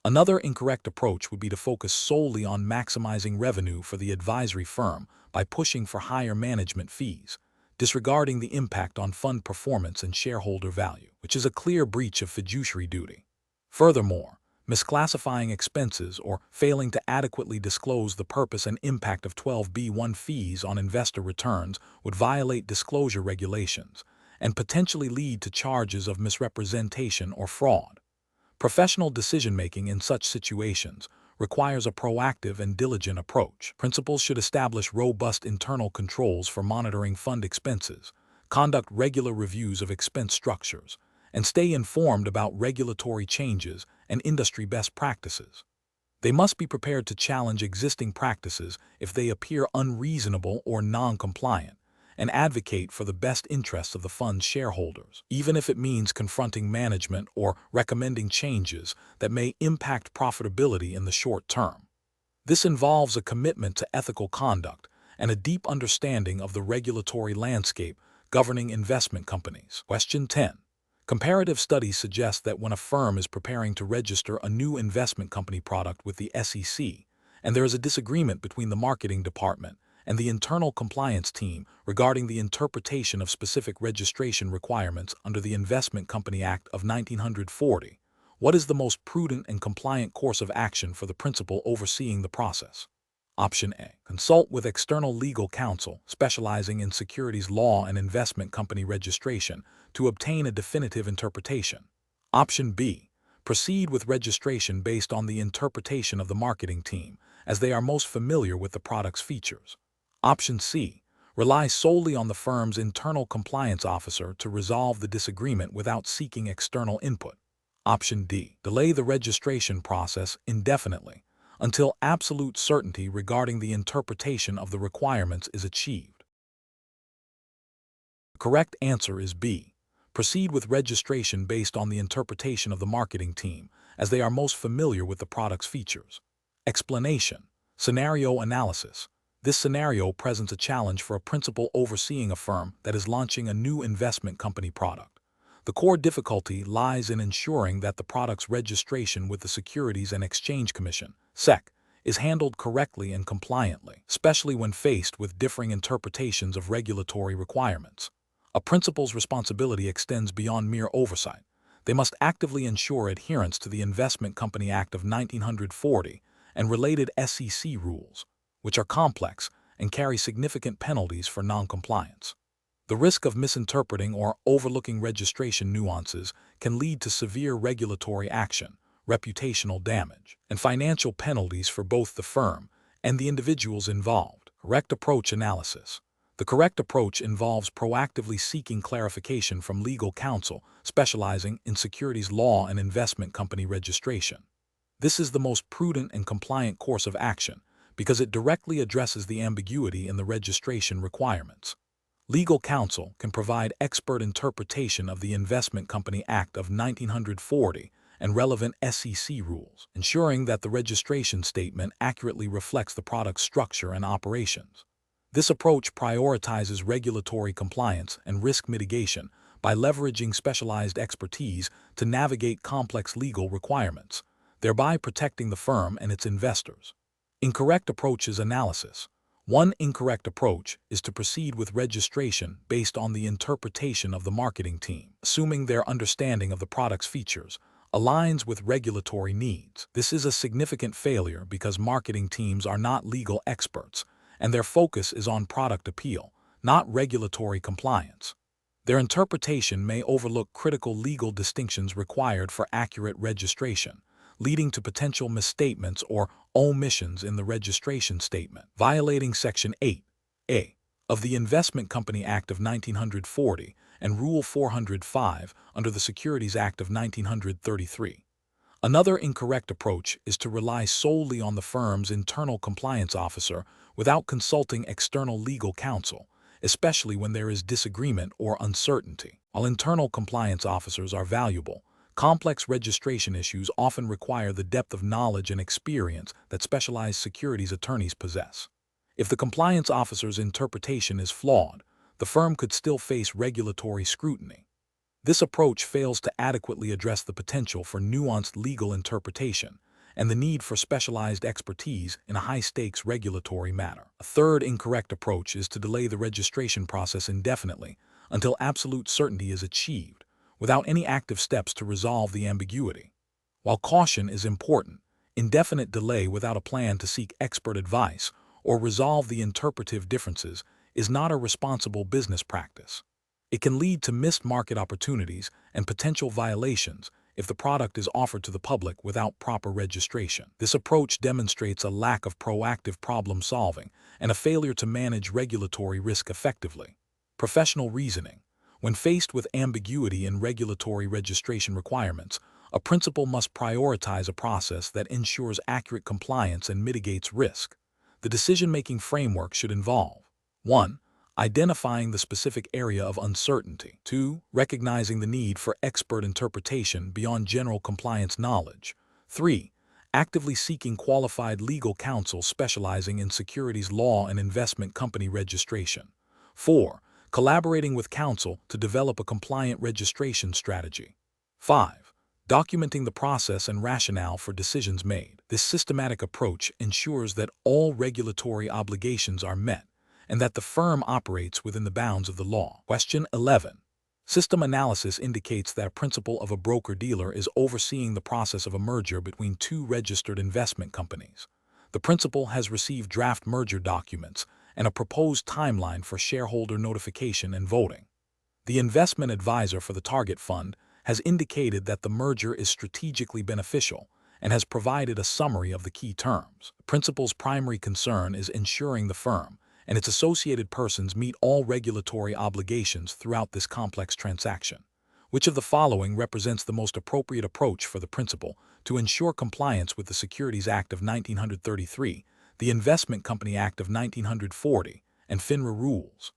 Another incorrect approach would be to focus solely on maximizing revenue for the advisory firm by pushing for higher management fees, disregarding the impact on fund performance and shareholder value, which is a clear breach of fiduciary duty. Furthermore, misclassifying expenses or failing to adequately disclose the purpose and impact of 12B1 fees on investor returns would violate disclosure regulations and potentially lead to charges of misrepresentation or fraud. Professional decision-making in such situations requires a proactive and diligent approach. Principals should establish robust internal controls for monitoring fund expenses, conduct regular reviews of expense structures, and stay informed about regulatory changes and industry best practices. They must be prepared to challenge existing practices if they appear unreasonable or non-compliant, and advocate for the best interests of the fund's shareholders, even if it means confronting management or recommending changes that may impact profitability in the short term. This involves a commitment to ethical conduct and a deep understanding of the regulatory landscape governing investment companies. Question 10. Comparative studies suggest that when a firm is preparing to register a new investment company product with the SEC, and there is a disagreement between the marketing department and the internal compliance team regarding the interpretation of specific registration requirements under the Investment Company Act of 1940, what is the most prudent and compliant course of action for the principal overseeing the process? Option A. Consult with external legal counsel specializing in securities law and investment company registration to obtain a definitive interpretation. Option B. Proceed with registration based on the interpretation of the marketing team, as they are most familiar with the product's features. Option C. Rely solely on the firm's internal compliance officer to resolve the disagreement without seeking external input. Option D. Delay the registration process indefinitely until absolute certainty regarding the interpretation of the requirements is achieved. The correct answer is B. Proceed with registration based on the interpretation of the marketing team, as they are most familiar with the product's features. Explanation. Scenario analysis. This scenario presents a challenge for a principal overseeing a firm that is launching a new investment company product. The core difficulty lies in ensuring that the product's registration with the Securities and Exchange Commission, SEC, is handled correctly and compliantly, especially when faced with differing interpretations of regulatory requirements. A principal's responsibility extends beyond mere oversight. They must actively ensure adherence to the Investment Company Act of 1940 and related SEC rules, which are complex and carry significant penalties for noncompliance. The risk of misinterpreting or overlooking registration nuances can lead to severe regulatory action, reputational damage, and financial penalties for both the firm and the individuals involved. Correct approach analysis. The correct approach involves proactively seeking clarification from legal counsel specializing in securities law and investment company registration. This is the most prudent and compliant course of action because it directly addresses the ambiguity in the registration requirements. Legal counsel can provide expert interpretation of the Investment Company Act of 1940 and relevant SEC rules, ensuring that the registration statement accurately reflects the product's structure and operations. This approach prioritizes regulatory compliance and risk mitigation by leveraging specialized expertise to navigate complex legal requirements, thereby protecting the firm and its investors. Incorrect approaches analysis. One incorrect approach is to proceed with registration based on the interpretation of the marketing team, assuming their understanding of the product's features aligns with regulatory needs. This is a significant failure because marketing teams are not legal experts, and their focus is on product appeal, not regulatory compliance. Their interpretation may overlook critical legal distinctions required for accurate registration, leading to potential misstatements or omissions in the registration statement, violating Section 8A of the Investment Company Act of 1940 and Rule 405 under the Securities Act of 1933. Another incorrect approach is to rely solely on the firm's internal compliance officer without consulting external legal counsel, especially when there is disagreement or uncertainty. While internal compliance officers are valuable, complex registration issues often require the depth of knowledge and experience that specialized securities attorneys possess. If the compliance officer's interpretation is flawed, the firm could still face regulatory scrutiny. This approach fails to adequately address the potential for nuanced legal interpretation and the need for specialized expertise in a high-stakes regulatory matter. A third incorrect approach is to delay the registration process indefinitely until absolute certainty is achieved, without any active steps to resolve the ambiguity. While caution is important, indefinite delay without a plan to seek expert advice or resolve the interpretive differences is not a responsible business practice. It can lead to missed market opportunities and potential violations if the product is offered to the public without proper registration. This approach demonstrates a lack of proactive problem solving and a failure to manage regulatory risk effectively. Professional reasoning. When faced with ambiguity in regulatory registration requirements, a principal must prioritize a process that ensures accurate compliance and mitigates risk. The decision-making framework should involve 1. Identifying the specific area of uncertainty. 2. Recognizing the need for expert interpretation beyond general compliance knowledge. 3. Actively seeking qualified legal counsel specializing in securities law and investment company registration. 4. Collaborating with counsel to develop a compliant registration strategy. 5. Documenting the process and rationale for decisions made. This systematic approach ensures that all regulatory obligations are met and that the firm operates within the bounds of the law. Question 11. System analysis indicates that a principal of a broker-dealer is overseeing the process of a merger between two registered investment companies. The principal has received draft merger documents and a proposed timeline for shareholder notification and voting. The investment advisor for the target fund has indicated that the merger is strategically beneficial and has provided a summary of the key terms. The principal's primary concern is ensuring the firm and its associated persons meet all regulatory obligations throughout this complex transaction. Which of the following represents the most appropriate approach for the principal to ensure compliance with the Securities Act of 1933, the Investment Company Act of 1940, and FINRA rules?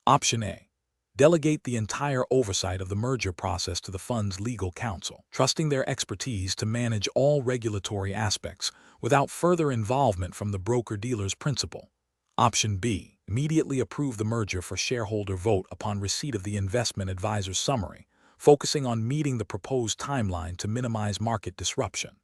Option A. Delegate the entire oversight of the merger process to the fund's legal counsel, trusting their expertise to manage all regulatory aspects without further involvement from the broker-dealer's principal. Option B. Immediately approve the merger for shareholder vote upon receipt of the investment advisor's summary, focusing on meeting the proposed timeline to minimize market disruption.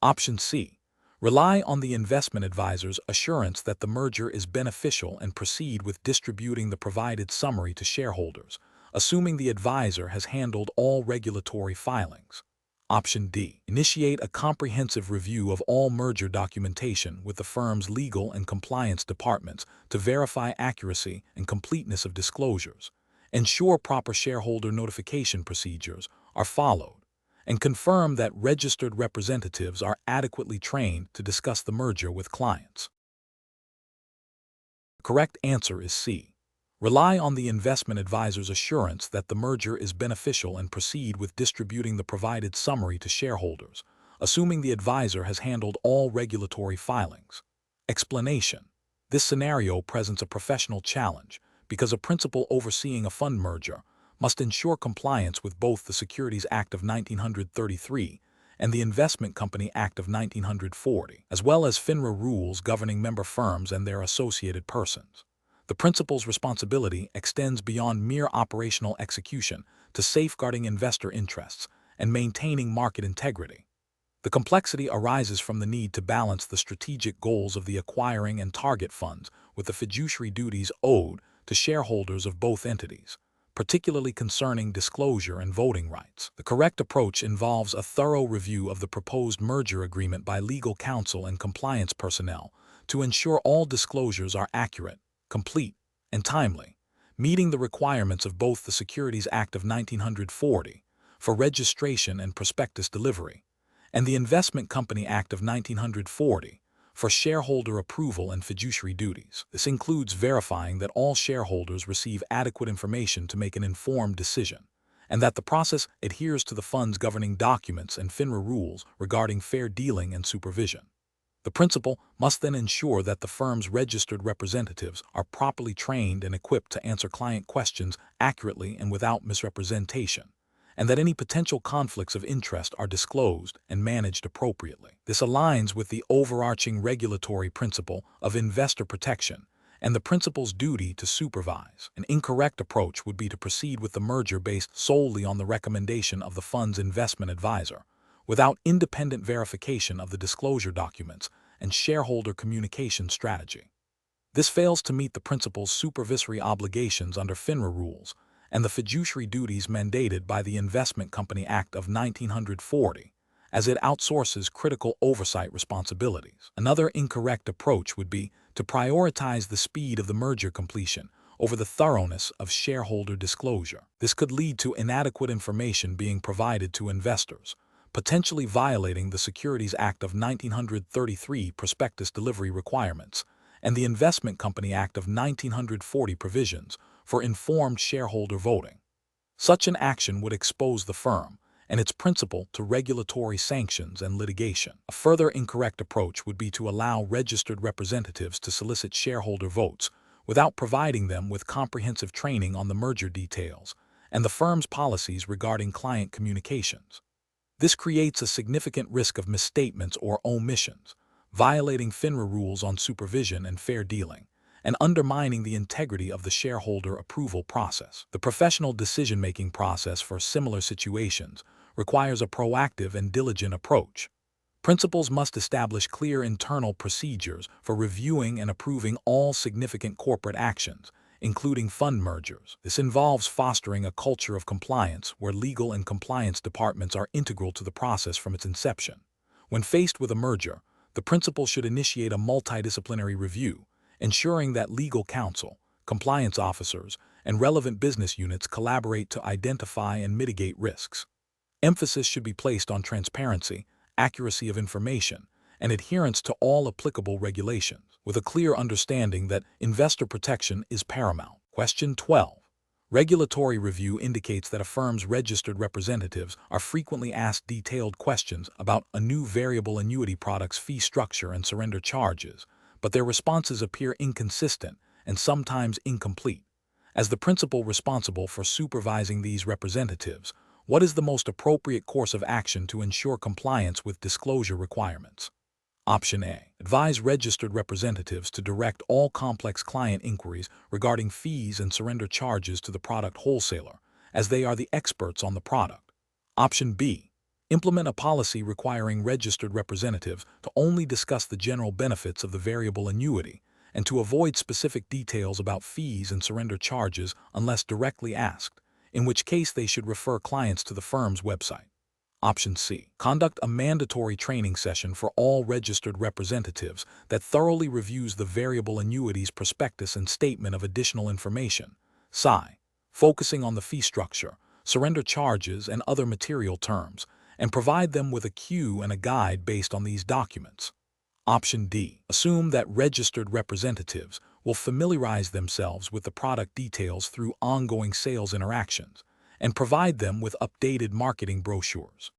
Option C. Rely on the investment advisor's assurance that the merger is beneficial and proceed with distributing the provided summary to shareholders, assuming the advisor has handled all regulatory filings. Option D. Initiate a comprehensive review of all merger documentation with the firm's legal and compliance departments to verify accuracy and completeness of disclosures, ensure proper shareholder notification procedures are followed, and confirm that registered representatives are adequately trained to discuss the merger with clients. The correct answer is C. Rely on the investment advisor's assurance that the merger is beneficial and proceed with distributing the provided summary to shareholders, assuming the advisor has handled all regulatory filings. Explanation. This scenario presents a professional challenge because a principal overseeing a fund merger must ensure compliance with both the Securities Act of 1933 and the Investment Company Act of 1940, as well as FINRA rules governing member firms and their associated persons. The principal's responsibility extends beyond mere operational execution to safeguarding investor interests and maintaining market integrity. The complexity arises from the need to balance the strategic goals of the acquiring and target funds with the fiduciary duties owed to shareholders of both entities, particularly concerning disclosure and voting rights. The correct approach involves a thorough review of the proposed merger agreement by legal counsel and compliance personnel to ensure all disclosures are accurate, complete, and timely, meeting the requirements of both the Securities Act of 1940 for registration and prospectus delivery, and the Investment Company Act of 1940 for shareholder approval and fiduciary duties. This includes verifying that all shareholders receive adequate information to make an informed decision, and that the process adheres to the fund's governing documents and FINRA rules regarding fair dealing and supervision. The principal must then ensure that the firm's registered representatives are properly trained and equipped to answer client questions accurately and without misrepresentation, and that any potential conflicts of interest are disclosed and managed appropriately. This aligns with the overarching regulatory principle of investor protection and the principal's duty to supervise. An incorrect approach would be to proceed with the merger based solely on the recommendation of the fund's investment advisor, without independent verification of the disclosure documents and shareholder communication strategy. This fails to meet the principal's supervisory obligations under FINRA rules and the fiduciary duties mandated by the Investment Company Act of 1940, as it outsources critical oversight responsibilities. Another incorrect approach would be to prioritize the speed of the merger completion over the thoroughness of shareholder disclosure. This could lead to inadequate information being provided to investors, potentially violating the Securities Act of 1933 prospectus delivery requirements and the Investment Company Act of 1940 provisions for informed shareholder voting. Such an action would expose the firm and its principal to regulatory sanctions and litigation. A further incorrect approach would be to allow registered representatives to solicit shareholder votes without providing them with comprehensive training on the merger details and the firm's policies regarding client communications. This creates a significant risk of misstatements or omissions, violating FINRA rules on supervision and fair dealing, and undermining the integrity of the shareholder approval process. The professional decision-making process for similar situations requires a proactive and diligent approach. Principals must establish clear internal procedures for reviewing and approving all significant corporate actions, including fund mergers. This involves fostering a culture of compliance where legal and compliance departments are integral to the process from its inception. When faced with a merger, the principal should initiate a multidisciplinary review, ensuring that legal counsel, compliance officers, and relevant business units collaborate to identify and mitigate risks. Emphasis should be placed on transparency, accuracy of information, and adherence to all applicable regulations, with a clear understanding that investor protection is paramount. Question 12. Regulatory review indicates that a firm's registered representatives are frequently asked detailed questions about a new variable annuity product's fee structure and surrender charges, but their responses appear inconsistent and sometimes incomplete. As the principal responsible for supervising these representatives, what is the most appropriate course of action to ensure compliance with disclosure requirements? Option A. Advise registered representatives to direct all complex client inquiries regarding fees and surrender charges to the product wholesaler, as they are the experts on the product. Option B. Implement a policy requiring registered representatives to only discuss the general benefits of the variable annuity and to avoid specific details about fees and surrender charges unless directly asked, in which case they should refer clients to the firm's website. Option C. Conduct a mandatory training session for all registered representatives that thoroughly reviews the variable annuities prospectus and statement of additional information, SI, focusing on the fee structure, surrender charges, and other material terms, and provide them with a cue and a guide based on these documents. Option D. Assume that registered representatives will familiarize themselves with the product details through ongoing sales interactions and provide them with updated marketing brochures.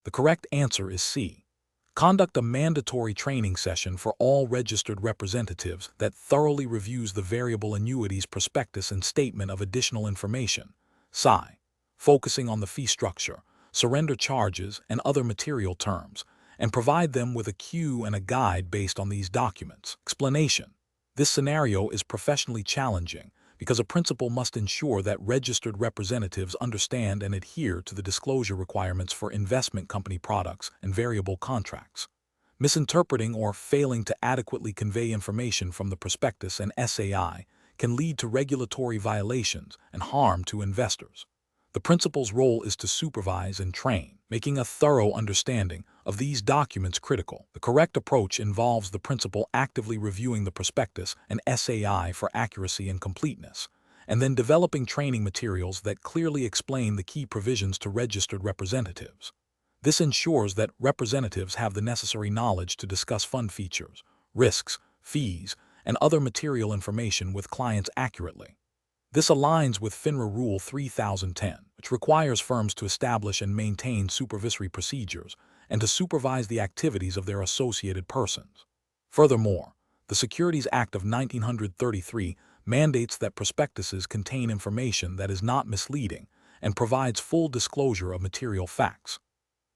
The correct answer is C. Conduct a mandatory training session for all registered representatives that thoroughly reviews the variable annuities prospectus and statement of additional information, SI, focusing on the fee structure, surrender charges, and other material terms, and provide them with a cue and a guide based on these documents. Explanation. This scenario is professionally challenging because a principal must ensure that registered representatives understand and adhere to the disclosure requirements for investment company products and variable contracts. Misinterpreting or failing to adequately convey information from the prospectus and SAI can lead to regulatory violations and harm to investors. The principal's role is to supervise and train, making a thorough understanding of these documents critical. The correct approach involves the principal actively reviewing the prospectus and SAI for accuracy and completeness, and then developing training materials that clearly explain the key provisions to registered representatives. This ensures that representatives have the necessary knowledge to discuss fund features, risks, fees, and other material information with clients accurately. This aligns with FINRA Rule 3010, which requires firms to establish and maintain supervisory procedures and to supervise the activities of their associated persons. Furthermore, the Securities Act of 1933 mandates that prospectuses contain information that is not misleading and provides full disclosure of material facts.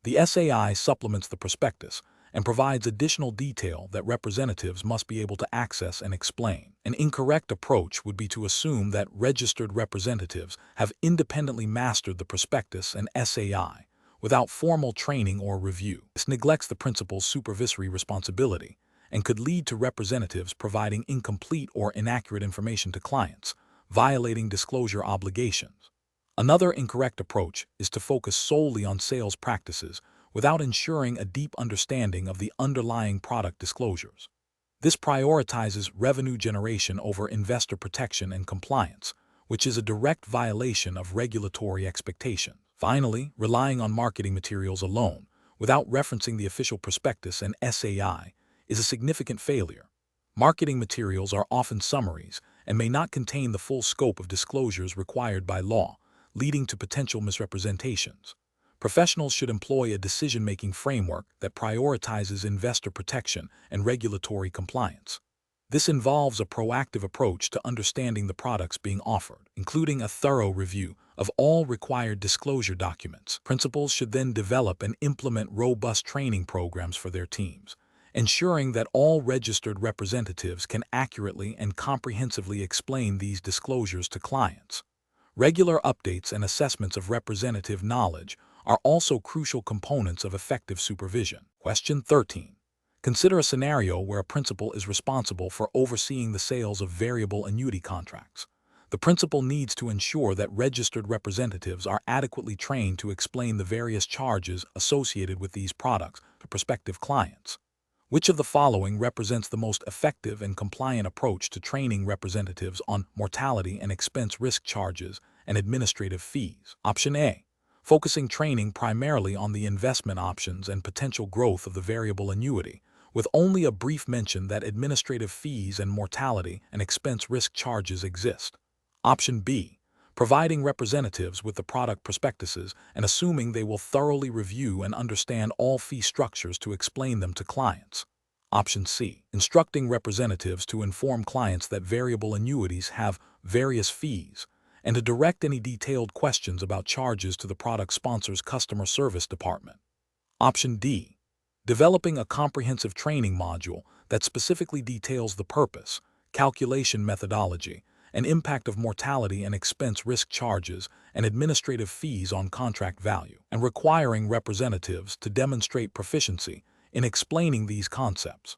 The SAI supplements the prospectus and provides additional detail that representatives must be able to access and explain. An incorrect approach would be to assume that registered representatives have independently mastered the prospectus and SAI without formal training or review. This neglects the principal's supervisory responsibility and could lead to representatives providing incomplete or inaccurate information to clients, violating disclosure obligations. Another incorrect approach is to focus solely on sales practices without ensuring a deep understanding of the underlying product disclosures. This prioritizes revenue generation over investor protection and compliance, which is a direct violation of regulatory expectations. Finally, relying on marketing materials alone, without referencing the official prospectus and SAI, is a significant failure. Marketing materials are often summaries and may not contain the full scope of disclosures required by law, leading to potential misrepresentations. Professionals should employ a decision-making framework that prioritizes investor protection and regulatory compliance. This involves a proactive approach to understanding the products being offered, including a thorough review of all required disclosure documents. Principals should then develop and implement robust training programs for their teams, ensuring that all registered representatives can accurately and comprehensively explain these disclosures to clients. Regular updates and assessments of representative knowledge are also crucial components of effective supervision. Question 13. Consider a scenario where a principal is responsible for overseeing the sales of variable annuity contracts. The principal needs to ensure that registered representatives are adequately trained to explain the various charges associated with these products to prospective clients. Which of the following represents the most effective and compliant approach to training representatives on mortality and expense risk charges and administrative fees? Option A. Focusing training primarily on the investment options and potential growth of the variable annuity, with only a brief mention that administrative fees and mortality and expense risk charges exist. Option B. Providing representatives with the product prospectuses and assuming they will thoroughly review and understand all fee structures to explain them to clients. Option C. Instructing representatives to inform clients that variable annuities have various fees and to direct any detailed questions about charges to the product sponsor's customer service department. Option D. Developing a comprehensive training module that specifically details the purpose, calculation methodology, and impact of mortality and expense risk charges and administrative fees on contract value, and requiring representatives to demonstrate proficiency in explaining these concepts.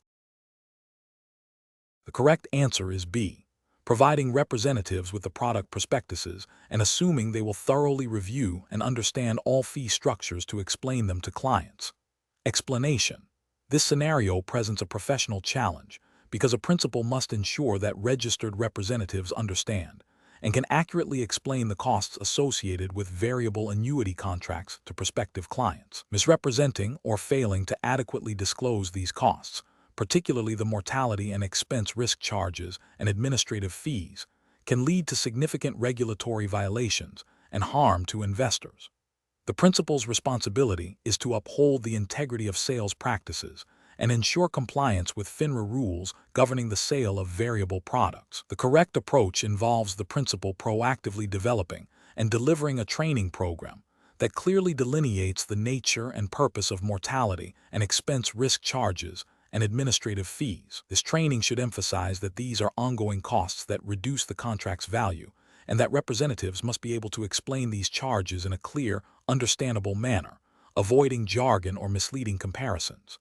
The correct answer is B. Providing representatives with the product prospectuses and assuming they will thoroughly review and understand all fee structures to explain them to clients. Explanation. This scenario presents a professional challenge because a principal must ensure that registered representatives understand and can accurately explain the costs associated with variable annuity contracts to prospective clients. Misrepresenting or failing to adequately disclose these costs, particularly the mortality and expense risk charges and administrative fees, can lead to significant regulatory violations and harm to investors. The principal's responsibility is to uphold the integrity of sales practices and ensure compliance with FINRA rules governing the sale of variable products. The correct approach involves the principal proactively developing and delivering a training program that clearly delineates the nature and purpose of mortality and expense risk charges and administrative fees. This training should emphasize that these are ongoing costs that reduce the contract's value, and that representatives must be able to explain these charges in a clear, understandable manner, avoiding jargon or misleading comparisons.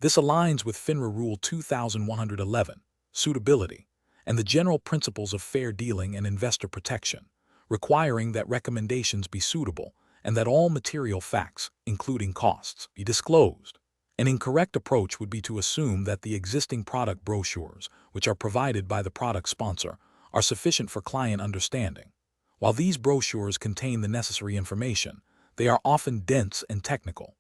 This aligns with FINRA Rule 2111, Suitability, and the general principles of fair dealing and investor protection, requiring that recommendations be suitable and that all material facts, including costs, be disclosed. An incorrect approach would be to assume that the existing product brochures, which are provided by the product sponsor, are sufficient for client understanding. While these brochures contain the necessary information, they are often dense and technical.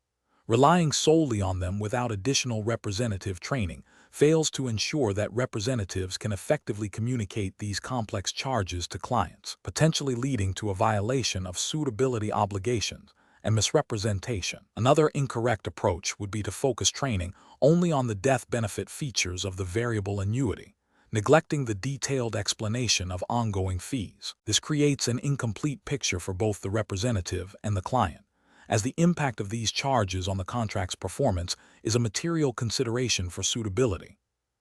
Relying solely on them without additional representative training fails to ensure that representatives can effectively communicate these complex charges to clients, potentially leading to a violation of suitability obligations and misrepresentation. Another incorrect approach would be to focus training only on the death benefit features of the variable annuity, neglecting the detailed explanation of ongoing fees. This creates an incomplete picture for both the representative and the client, as the impact of these charges on the contract's performance is a material consideration for suitability.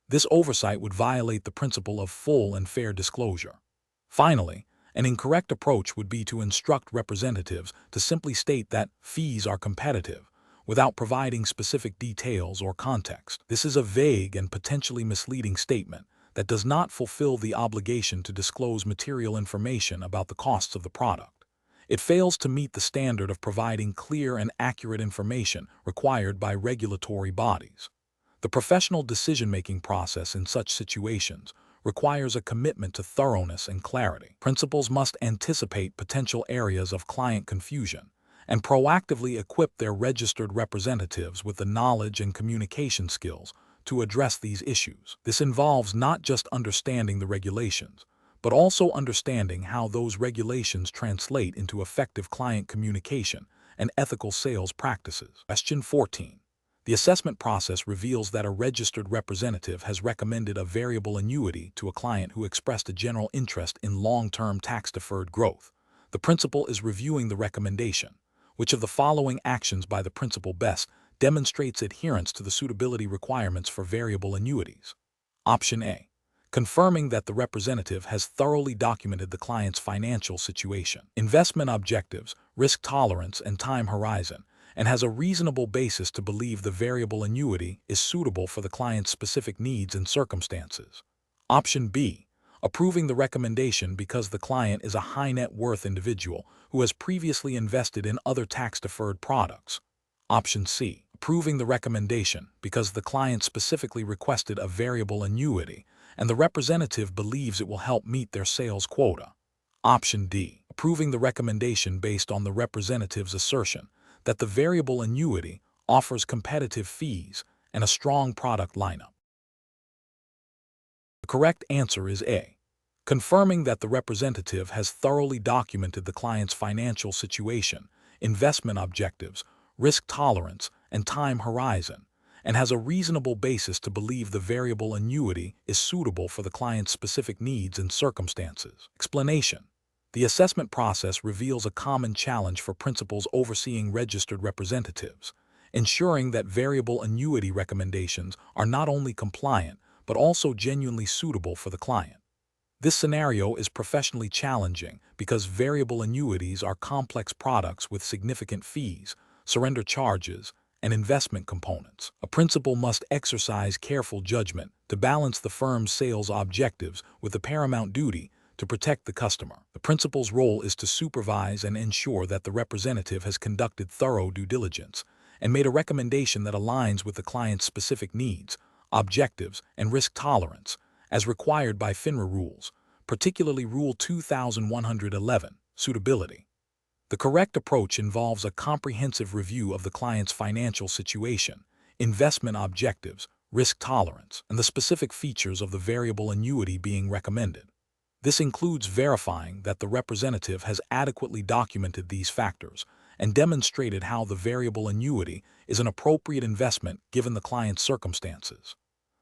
This oversight would violate the principle of full and fair disclosure. Finally, an incorrect approach would be to instruct representatives to simply state that fees are competitive, without providing specific details or context. This is a vague and potentially misleading statement that does not fulfill the obligation to disclose material information about the costs of the product. It fails to meet the standard of providing clear and accurate information required by regulatory bodies. The professional decision-making process in such situations requires a commitment to thoroughness and clarity. Principals must anticipate potential areas of client confusion and proactively equip their registered representatives with the knowledge and communication skills to address these issues. This involves not just understanding the regulations, but also understanding how those regulations translate into effective client communication and ethical sales practices. Question 14. The assessment process reveals that a registered representative has recommended a variable annuity to a client who expressed a general interest in long-term tax-deferred growth. The principal is reviewing the recommendation. Which of the following actions by the principal best demonstrates adherence to the suitability requirements for variable annuities? Option A. Confirming that the representative has thoroughly documented the client's financial situation, investment objectives, risk tolerance, and time horizon, and has a reasonable basis to believe the variable annuity is suitable for the client's specific needs and circumstances. Option B. Approving the recommendation because the client is a high net worth individual who has previously invested in other tax-deferred products. Option C. Approving the recommendation because the client specifically requested a variable annuity and the representative believes it will help meet their sales quota. Option D. Approving the recommendation based on the representative's assertion that the variable annuity offers competitive fees and a strong product lineup. The correct answer is A. Confirming that the representative has thoroughly documented the client's financial situation, investment objectives, risk tolerance, and time horizon, and has a reasonable basis to believe the variable annuity is suitable for the client's specific needs and circumstances. Explanation. The assessment process reveals a common challenge for principals overseeing registered representatives, ensuring that variable annuity recommendations are not only compliant, but also genuinely suitable for the client. This scenario is professionally challenging because variable annuities are complex products with significant fees, surrender charges, and investment components. A principal must exercise careful judgment to balance the firm's sales objectives with the paramount duty to protect the customer. The principal's role is to supervise and ensure that the representative has conducted thorough due diligence and made a recommendation that aligns with the client's specific needs, objectives, and risk tolerance, as required by FINRA rules, particularly Rule 2111, Suitability. The correct approach involves a comprehensive review of the client's financial situation, investment objectives, risk tolerance, and the specific features of the variable annuity being recommended. This includes verifying that the representative has adequately documented these factors and demonstrated how the variable annuity is an appropriate investment given the client's circumstances.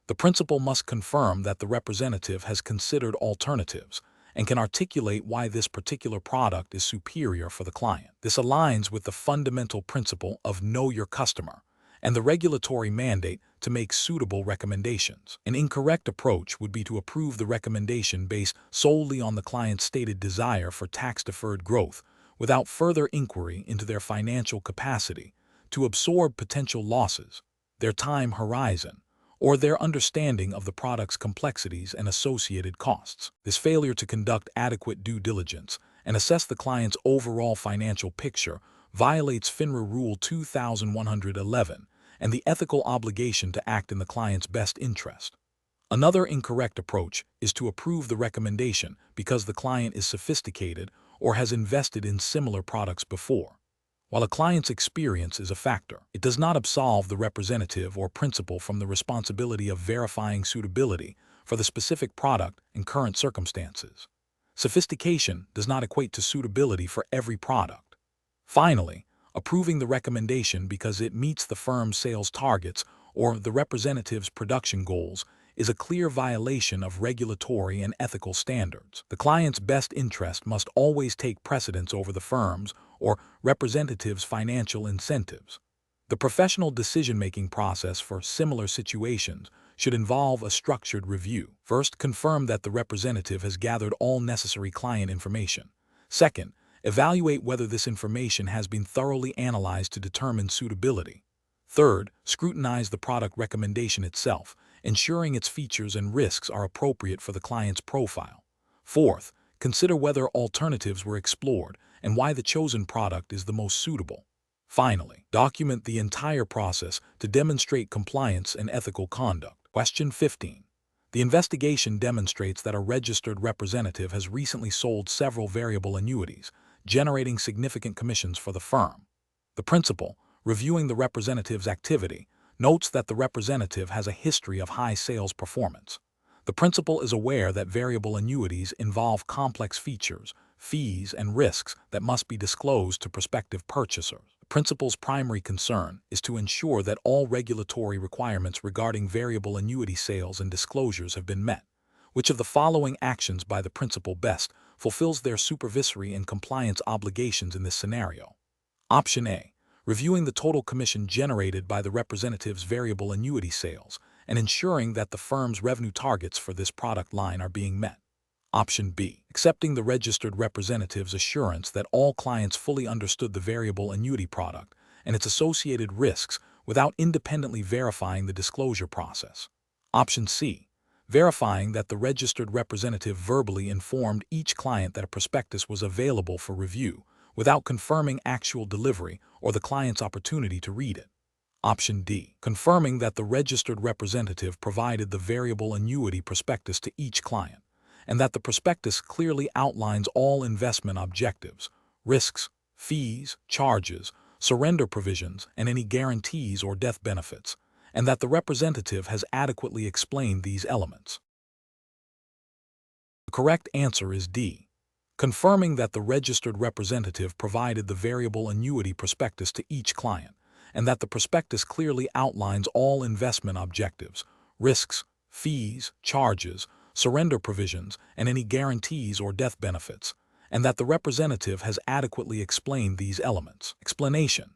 The principal must confirm that the representative has considered alternatives and can articulate why this particular product is superior for the client. This aligns with the fundamental principle of know your customer and the regulatory mandate to make suitable recommendations. An incorrect approach would be to approve the recommendation based solely on the client's stated desire for tax-deferred growth without further inquiry into their financial capacity to absorb potential losses, their time horizon, or their understanding of the product's complexities and associated costs. This failure to conduct adequate due diligence and assess the client's overall financial picture violates FINRA Rule 2111 and the ethical obligation to act in the client's best interest. Another incorrect approach is to approve the recommendation because the client is sophisticated or has invested in similar products before. While a client's experience is a factor, it does not absolve the representative or principal from the responsibility of verifying suitability for the specific product and current circumstances. Sophistication does not equate to suitability for every product. Finally, approving the recommendation because it meets the firm's sales targets or the representative's production goals is a clear violation of regulatory and ethical standards. The client's best interest must always take precedence over the firm's or representative's financial incentives. The professional decision-making process for similar situations should involve a structured review. First, confirm that the representative has gathered all necessary client information. Second, evaluate whether this information has been thoroughly analyzed to determine suitability. Third, scrutinize the product recommendation itself, ensuring its features and risks are appropriate for the client's profile. Fourth, consider whether alternatives were explored and why the chosen product is the most suitable. Finally, document the entire process to demonstrate compliance and ethical conduct. Question 15. The investigation demonstrates that a registered representative has recently sold several variable annuities, generating significant commissions for the firm. The principal, reviewing the representative's activity, notes that the representative has a history of high sales performance. The principal is aware that variable annuities involve complex features, fees, and risks that must be disclosed to prospective purchasers. The principal's primary concern is to ensure that all regulatory requirements regarding variable annuity sales and disclosures have been met. Which of the following actions by the principal best fulfills their supervisory and compliance obligations in this scenario? Option A. Reviewing the total commission generated by the representative's variable annuity sales and ensuring that the firm's revenue targets for this product line are being met. Option B. Accepting the registered representative's assurance that all clients fully understood the variable annuity product and its associated risks without independently verifying the disclosure process. Option C. Verifying that the registered representative verbally informed each client that a prospectus was available for review without confirming actual delivery or the client's opportunity to read it. Option D. Confirming that the registered representative provided the variable annuity prospectus to each client, and that the prospectus clearly outlines all investment objectives, risks, fees, charges, surrender provisions, and any guarantees or death benefits, and that the representative has adequately explained these elements. The correct answer is D. Confirming that the registered representative provided the variable annuity prospectus to each client, and that the prospectus clearly outlines all investment objectives, risks, fees, charges, surrender provisions, and any guarantees or death benefits, and that the representative has adequately explained these elements. Explanation.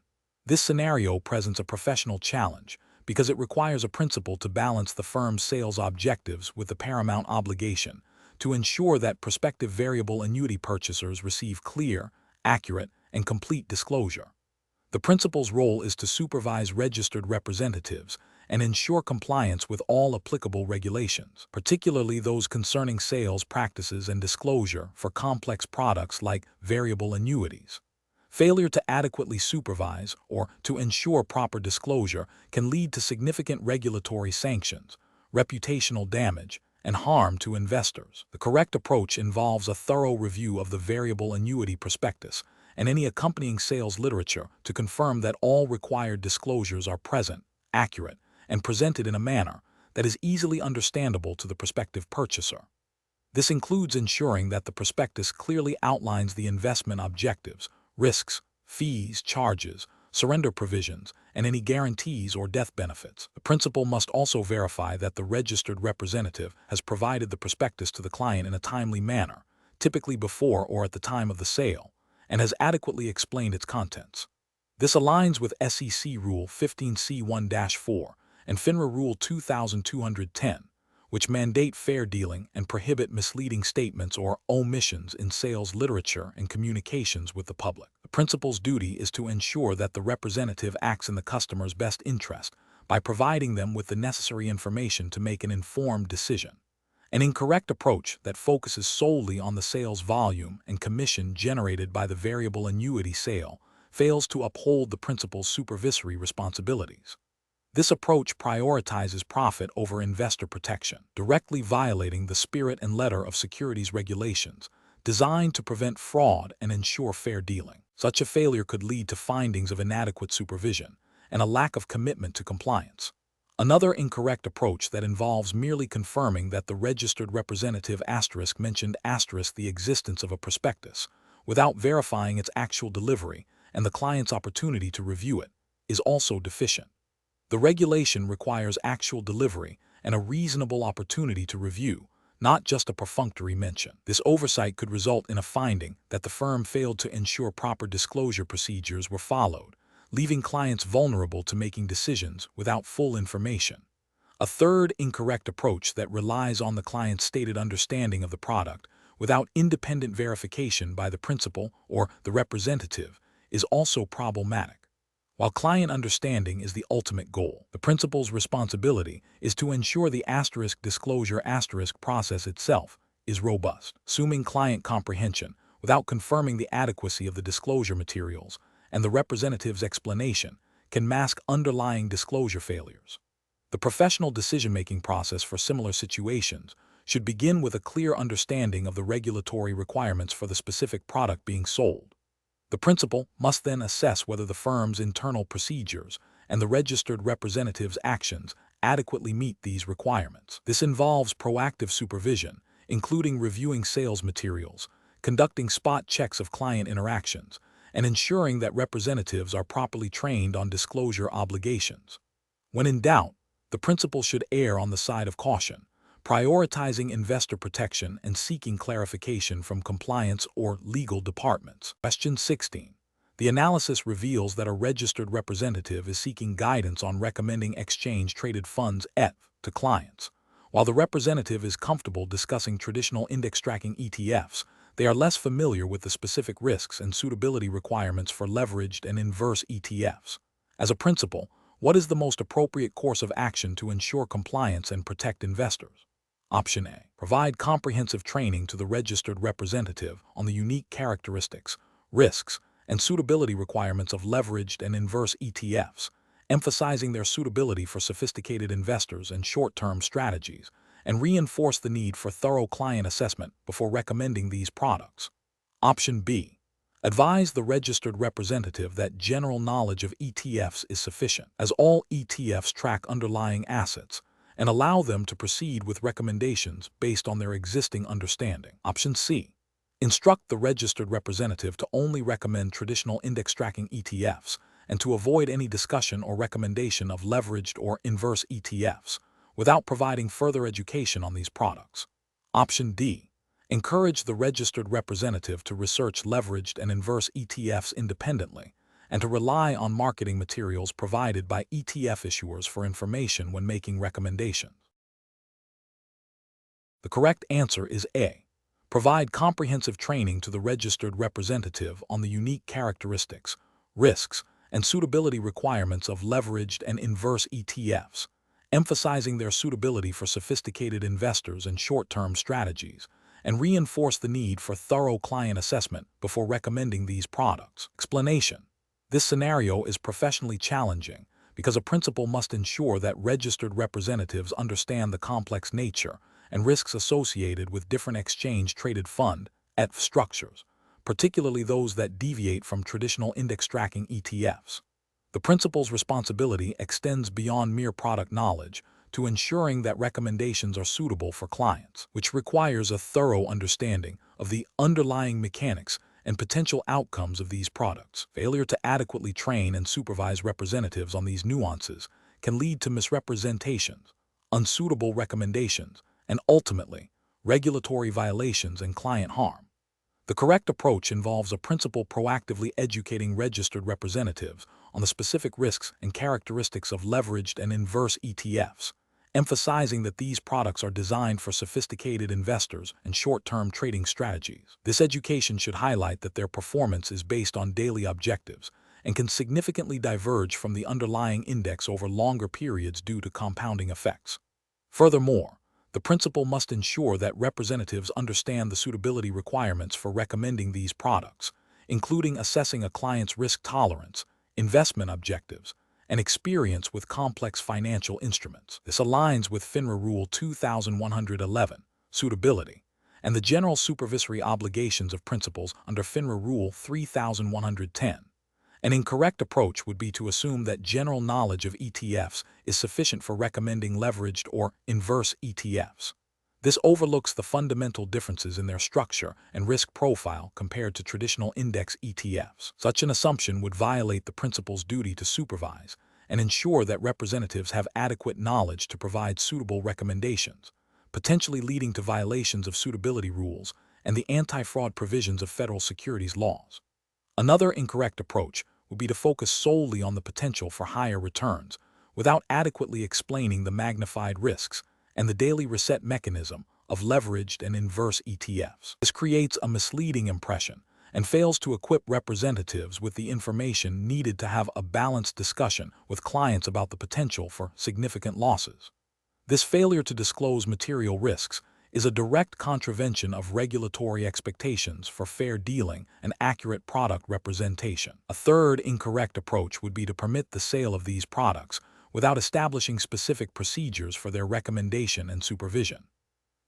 This scenario presents a professional challenge because it requires a principal to balance the firm's sales objectives with the paramount obligation to ensure that prospective variable annuity purchasers receive clear, accurate, and complete disclosure. The principal's role is to supervise registered representatives and ensure compliance with all applicable regulations, particularly those concerning sales practices and disclosure for complex products like variable annuities. Failure to adequately supervise or to ensure proper disclosure can lead to significant regulatory sanctions, reputational damage, and harm to investors. The correct approach involves a thorough review of the variable annuity prospectus and any accompanying sales literature to confirm that all required disclosures are present, accurate, and presented in a manner that is easily understandable to the prospective purchaser. This includes ensuring that the prospectus clearly outlines the investment objectives, risks, fees, charges, surrender provisions, and any guarantees or death benefits. The principal must also verify that the registered representative has provided the prospectus to the client in a timely manner, typically before or at the time of the sale, and has adequately explained its contents. This aligns with SEC Rule 15C1-4 and FINRA Rule 2210, which mandate fair dealing and prohibit misleading statements or omissions in sales literature and communications with the public. The principal's duty is to ensure that the representative acts in the customer's best interest by providing them with the necessary information to make an informed decision. An incorrect approach that focuses solely on the sales volume and commission generated by the variable annuity sale fails to uphold the principal's supervisory responsibilities. This approach prioritizes profit over investor protection, directly violating the spirit and letter of securities regulations designed to prevent fraud and ensure fair dealing. Such a failure could lead to findings of inadequate supervision and a lack of commitment to compliance. Another incorrect approach that involves merely confirming that the registered representative mentioned the existence of a prospectus without verifying its actual delivery and the client's opportunity to review it is also deficient. The regulation requires actual delivery and a reasonable opportunity to review, not just a perfunctory mention. This oversight could result in a finding that the firm failed to ensure proper disclosure procedures were followed, leaving clients vulnerable to making decisions without full information. A third incorrect approach that relies on the client's stated understanding of the product without independent verification by the principal or the representative is also problematic. While client understanding is the ultimate goal, the principal's responsibility is to ensure the disclosure process itself is robust. Assuming client comprehension without confirming the adequacy of the disclosure materials and the representative's explanation can mask underlying disclosure failures. The professional decision-making process for similar situations should begin with a clear understanding of the regulatory requirements for the specific product being sold. The principal must then assess whether the firm's internal procedures and the registered representative's actions adequately meet these requirements. This involves proactive supervision, including reviewing sales materials, conducting spot checks of client interactions, and ensuring that representatives are properly trained on disclosure obligations. When in doubt, the principal should err on the side of caution, prioritizing investor protection and seeking clarification from compliance or legal departments. Question 16. The analysis reveals that a registered representative is seeking guidance on recommending exchange-traded funds to clients. While the representative is comfortable discussing traditional index-tracking ETFs, they are less familiar with the specific risks and suitability requirements for leveraged and inverse ETFs. As a principal, what is the most appropriate course of action to ensure compliance and protect investors? Option A. Provide comprehensive training to the registered representative on the unique characteristics, risks, and suitability requirements of leveraged and inverse ETFs, emphasizing their suitability for sophisticated investors and short-term strategies, and reinforce the need for thorough client assessment before recommending these products. Option B. Advise the registered representative that general knowledge of ETFs is sufficient, as all ETFs track underlying assets, and allow them to proceed with recommendations based on their existing understanding. Option C. Instruct the registered representative to only recommend traditional index-tracking ETFs and to avoid any discussion or recommendation of leveraged or inverse ETFs, without providing further education on these products. Option D. Encourage the registered representative to research leveraged and inverse ETFs independently and to rely on marketing materials provided by ETF issuers for information when making recommendations. The correct answer is A. Provide comprehensive training to the registered representative on the unique characteristics, risks, and suitability requirements of leveraged and inverse ETFs, emphasizing their suitability for sophisticated investors and short-term strategies, and reinforce the need for thorough client assessment before recommending these products. Explanation. This scenario is professionally challenging because a principal must ensure that registered representatives understand the complex nature and risks associated with different exchange-traded fund ETF structures, particularly those that deviate from traditional index-tracking ETFs. The principal's responsibility extends beyond mere product knowledge to ensuring that recommendations are suitable for clients, which requires a thorough understanding of the underlying mechanics and potential outcomes of these products. Failure to adequately train and supervise representatives on these nuances can lead to misrepresentations, unsuitable recommendations, and ultimately, regulatory violations and client harm. The correct approach involves a principal proactively educating registered representatives on the specific risks and characteristics of leveraged and inverse ETFs, emphasizing that these products are designed for sophisticated investors and short-term trading strategies. This education should highlight that their performance is based on daily objectives and can significantly diverge from the underlying index over longer periods due to compounding effects. Furthermore, the principal must ensure that representatives understand the suitability requirements for recommending these products, including assessing a client's risk tolerance, investment objectives, and experience with complex financial instruments. This aligns with FINRA Rule 2111, Suitability, and the general supervisory obligations of principals under FINRA Rule 3110. An incorrect approach would be to assume that general knowledge of ETFs is sufficient for recommending leveraged or inverse ETFs. This overlooks the fundamental differences in their structure and risk profile compared to traditional index ETFs. Such an assumption would violate the principal's duty to supervise and ensure that representatives have adequate knowledge to provide suitable recommendations, potentially leading to violations of suitability rules and the anti-fraud provisions of federal securities laws. Another incorrect approach would be to focus solely on the potential for higher returns without adequately explaining the magnified risks and the daily reset mechanism of leveraged and inverse ETFs. This creates a misleading impression and fails to equip representatives with the information needed to have a balanced discussion with clients about the potential for significant losses. This failure to disclose material risks is a direct contravention of regulatory expectations for fair dealing and accurate product representation. A third incorrect approach would be to permit the sale of these products without establishing specific procedures for their recommendation and supervision.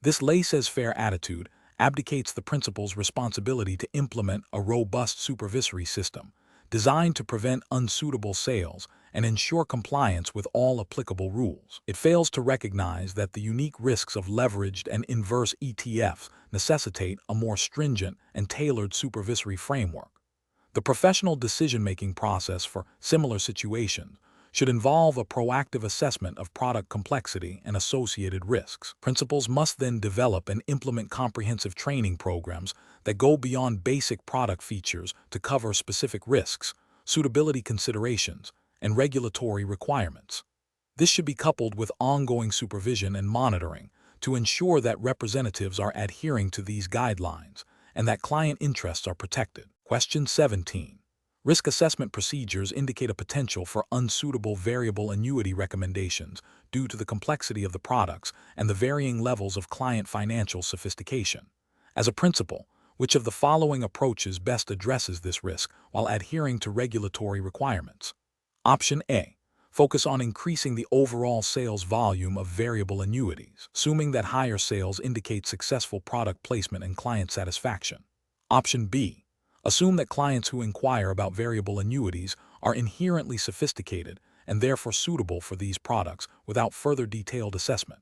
This laissez-faire attitude abdicates the principal's responsibility to implement a robust supervisory system designed to prevent unsuitable sales and ensure compliance with all applicable rules. It fails to recognize that the unique risks of leveraged and inverse ETFs necessitate a more stringent and tailored supervisory framework. The professional decision-making process for similar situations should involve a proactive assessment of product complexity and associated risks. Principals must then develop and implement comprehensive training programs that go beyond basic product features to cover specific risks, suitability considerations, and regulatory requirements. This should be coupled with ongoing supervision and monitoring to ensure that representatives are adhering to these guidelines and that client interests are protected. Question 17. Risk assessment procedures indicate a potential for unsuitable variable annuity recommendations due to the complexity of the products and the varying levels of client financial sophistication. As a principal, which of the following approaches best addresses this risk while adhering to regulatory requirements? Option A. Focus on increasing the overall sales volume of variable annuities, assuming that higher sales indicate successful product placement and client satisfaction. Option B. Assume that clients who inquire about variable annuities are inherently sophisticated and therefore suitable for these products without further detailed assessment.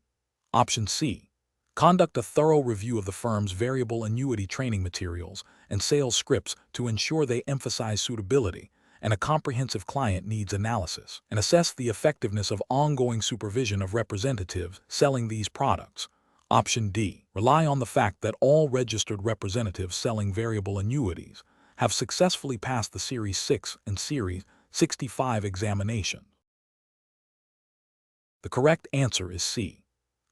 Option C. Conduct a thorough review of the firm's variable annuity training materials and sales scripts to ensure they emphasize suitability and a comprehensive client needs analysis, and assess the effectiveness of ongoing supervision of representatives selling these products. Option D. Rely on the fact that all registered representatives selling variable annuities have successfully passed the Series 6 and Series 65 examinations. The correct answer is C.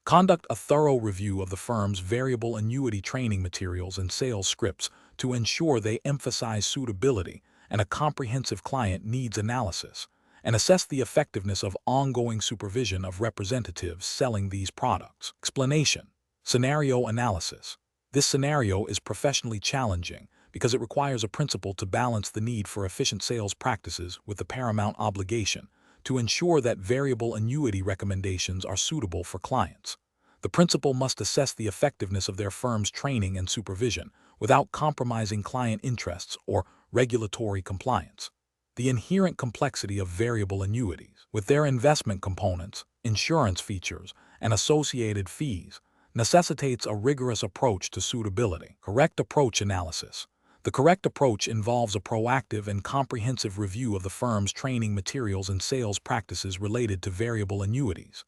Conduct a thorough review of the firm's variable annuity training materials and sales scripts to ensure they emphasize suitability and a comprehensive client needs analysis, and assess the effectiveness of ongoing supervision of representatives selling these products. Explanation. Scenario analysis. This scenario is professionally challenging because it requires a principal to balance the need for efficient sales practices with the paramount obligation to ensure that variable annuity recommendations are suitable for clients. The principal must assess the effectiveness of their firm's training and supervision without compromising client interests or regulatory compliance. The inherent complexity of variable annuities, with their investment components, insurance features, and associated fees, necessitates a rigorous approach to suitability. Correct approach analysis. The correct approach involves a proactive and comprehensive review of the firm's training materials and sales practices related to variable annuities.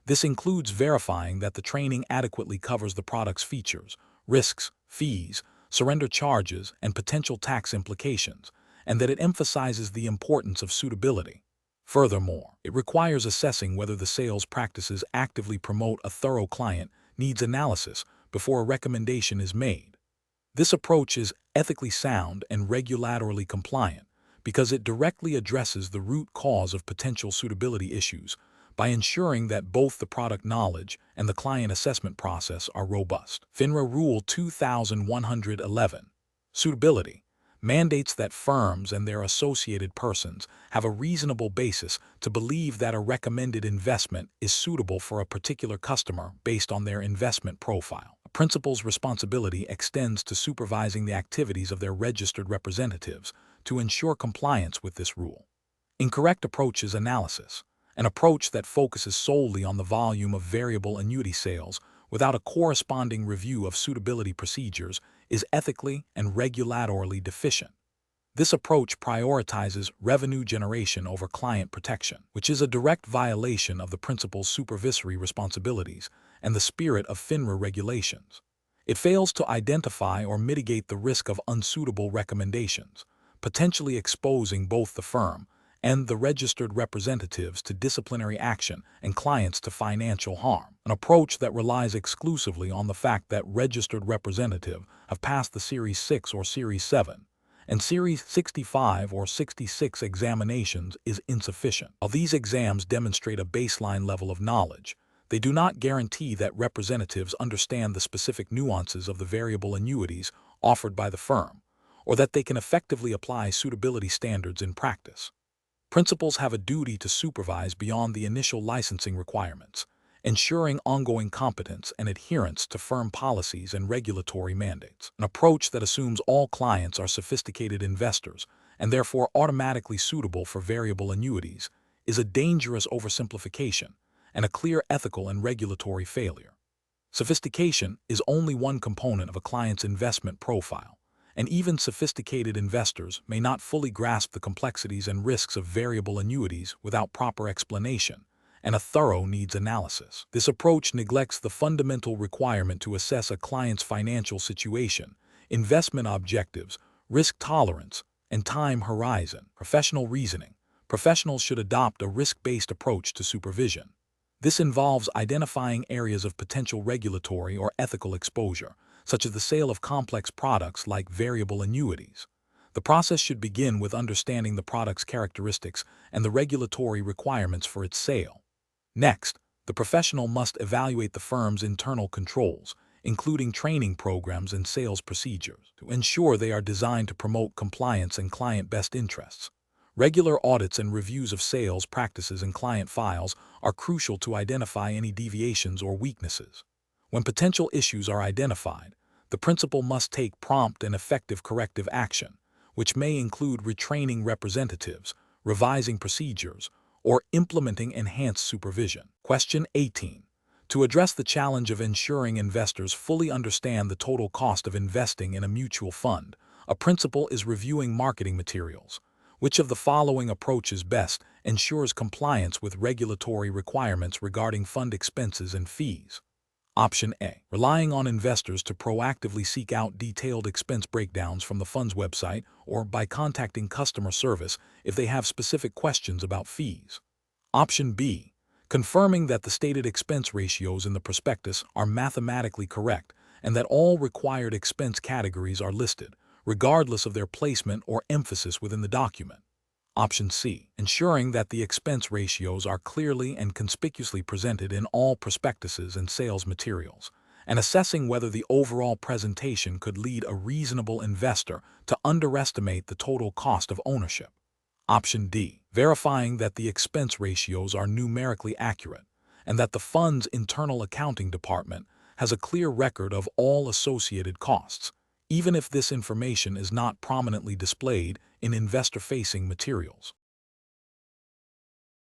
This includes verifying that the training adequately covers the product's features, risks, fees, surrender charges, and potential tax implications, and that it emphasizes the importance of suitability. Furthermore, it requires assessing whether the sales practices actively promote a thorough client needs analysis before a recommendation is made. This approach is ethically sound and regulatorily compliant because it directly addresses the root cause of potential suitability issues by ensuring that both the product knowledge and the client assessment process are robust. FINRA Rule 2111. Suitability mandates that firms and their associated persons have a reasonable basis to believe that a recommended investment is suitable for a particular customer based on their investment profile. A principal's responsibility extends to supervising the activities of their registered representatives to ensure compliance with this rule. Incorrect approaches analysis. An approach that focuses solely on the volume of variable annuity sales without a corresponding review of suitability procedures is ethically and regulatorily deficient. This approach prioritizes revenue generation over client protection, which is a direct violation of the principal's supervisory responsibilities and the spirit of FINRA regulations. It fails to identify or mitigate the risk of unsuitable recommendations, potentially exposing both the firm and the registered representatives to disciplinary action and clients to financial harm. An approach that relies exclusively on the fact that registered representatives have passed the Series 6 or Series 7 and Series 65 or 66 examinations is insufficient. While these exams demonstrate a baseline level of knowledge, they do not guarantee that representatives understand the specific nuances of the variable annuities offered by the firm, or that they can effectively apply suitability standards in practice. Principals have a duty to supervise beyond the initial licensing requirements, ensuring ongoing competence and adherence to firm policies and regulatory mandates. An approach that assumes all clients are sophisticated investors and therefore automatically suitable for variable annuities is a dangerous oversimplification and a clear ethical and regulatory failure. Sophistication is only one component of a client's investment profile, and even sophisticated investors may not fully grasp the complexities and risks of variable annuities without proper explanation and a thorough needs analysis. This approach neglects the fundamental requirement to assess a client's financial situation, investment objectives, risk tolerance, and time horizon. Professional reasoning. Professionals should adopt a risk-based approach to supervision. This involves identifying areas of potential regulatory or ethical exposure, such as the sale of complex products like variable annuities. The process should begin with understanding the product's characteristics and the regulatory requirements for its sale. Next, the professional must evaluate the firm's internal controls, including training programs and sales procedures, to ensure they are designed to promote compliance and client best interests. Regular audits and reviews of sales practices and client files are crucial to identify any deviations or weaknesses. When potential issues are identified, the principal must take prompt and effective corrective action, which may include retraining representatives, revising procedures, or implementing enhanced supervision. Question 18. To address the challenge of ensuring investors fully understand the total cost of investing in a mutual fund, a principal is reviewing marketing materials. Which of the following approaches best ensures compliance with regulatory requirements regarding fund expenses and fees? Option A. Relying on investors to proactively seek out detailed expense breakdowns from the fund's website or by contacting customer service if they have specific questions about fees. Option B. Confirming that the stated expense ratios in the prospectus are mathematically correct and that all required expense categories are listed, regardless of their placement or emphasis within the document. Option C. Ensuring that the expense ratios are clearly and conspicuously presented in all prospectuses and sales materials, and assessing whether the overall presentation could lead a reasonable investor to underestimate the total cost of ownership. Option D. Verifying that the expense ratios are numerically accurate and that the fund's internal accounting department has a clear record of all associated costs, even if this information is not prominently displayed in investor-facing materials.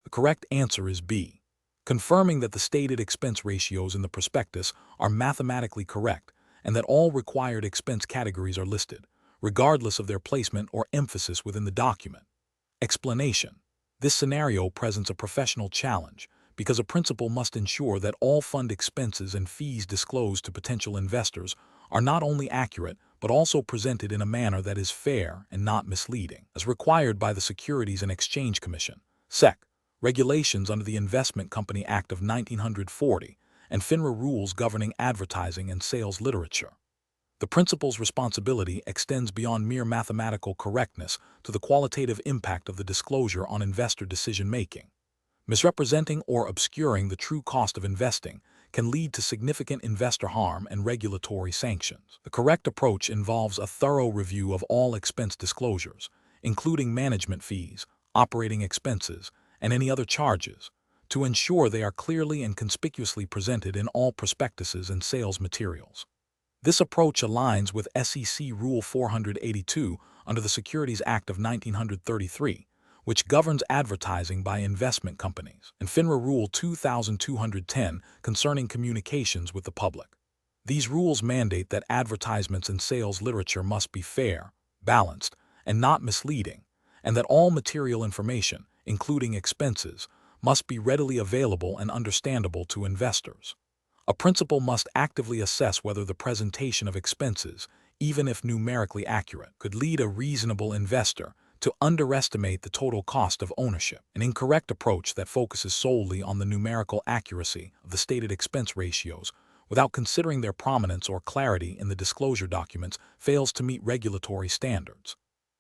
The correct answer is B. Confirming that the stated expense ratios in the prospectus are mathematically correct and that all required expense categories are listed, regardless of their placement or emphasis within the document. Explanation. This scenario presents a professional challenge because a principal must ensure that all fund expenses and fees disclosed to potential investors are not only accurate but also presented in a manner that is fair and not misleading, as required by the Securities and Exchange Commission, SEC, regulations under the Investment Company Act of 1940, and FINRA rules governing advertising and sales literature. The principal's responsibility extends beyond mere mathematical correctness to the qualitative impact of the disclosure on investor decision-making. Misrepresenting or obscuring the true cost of investing can lead to significant investor harm and regulatory sanctions. The correct approach involves a thorough review of all expense disclosures, including management fees, operating expenses, and any other charges, to ensure they are clearly and conspicuously presented in all prospectuses and sales materials. This approach aligns with SEC Rule 482 under the Securities Act of 1933, which governs advertising by investment companies, and FINRA Rule 2210 concerning communications with the public. These rules mandate that advertisements and sales literature must be fair, balanced, and not misleading, and that all material information, including expenses, must be readily available and understandable to investors. A principal must actively assess whether the presentation of expenses, even if numerically accurate, could lead a reasonable investor to underestimate the total cost of ownership. An incorrect approach that focuses solely on the numerical accuracy of the stated expense ratios without considering their prominence or clarity in the disclosure documents fails to meet regulatory standards.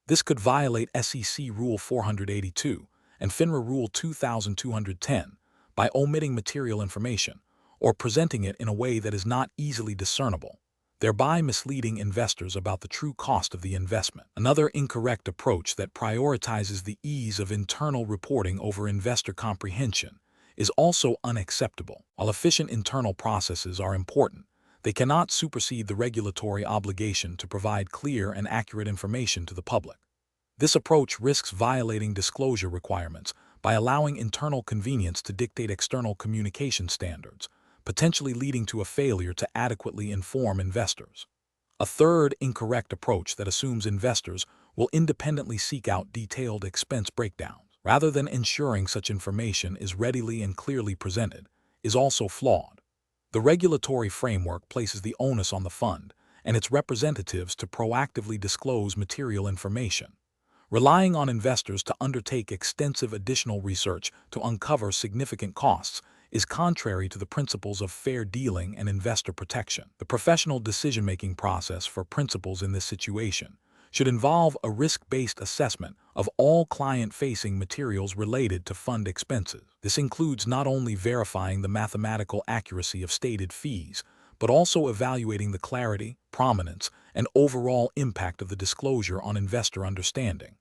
This could violate SEC Rule 482 and FINRA Rule 2210 by omitting material information or presenting it in a way that is not easily discernible, thereby misleading investors about the true cost of the investment. Another incorrect approach that prioritizes the ease of internal reporting over investor comprehension is also unacceptable. While efficient internal processes are important, they cannot supersede the regulatory obligation to provide clear and accurate information to the public. This approach risks violating disclosure requirements by allowing internal convenience to dictate external communication standards, potentially leading to a failure to adequately inform investors. A third incorrect approach that assumes investors will independently seek out detailed expense breakdowns, rather than ensuring such information is readily and clearly presented, is also flawed. The regulatory framework places the onus on the fund and its representatives to proactively disclose material information. Relying on investors to undertake extensive additional research to uncover significant costs is contrary to the principles of fair dealing and investor protection. The professional decision-making process for principals in this situation should involve a risk-based assessment of all client-facing materials related to fund expenses. This includes not only verifying the mathematical accuracy of stated fees, but also evaluating the clarity, prominence, and overall impact of the disclosure on investor understanding.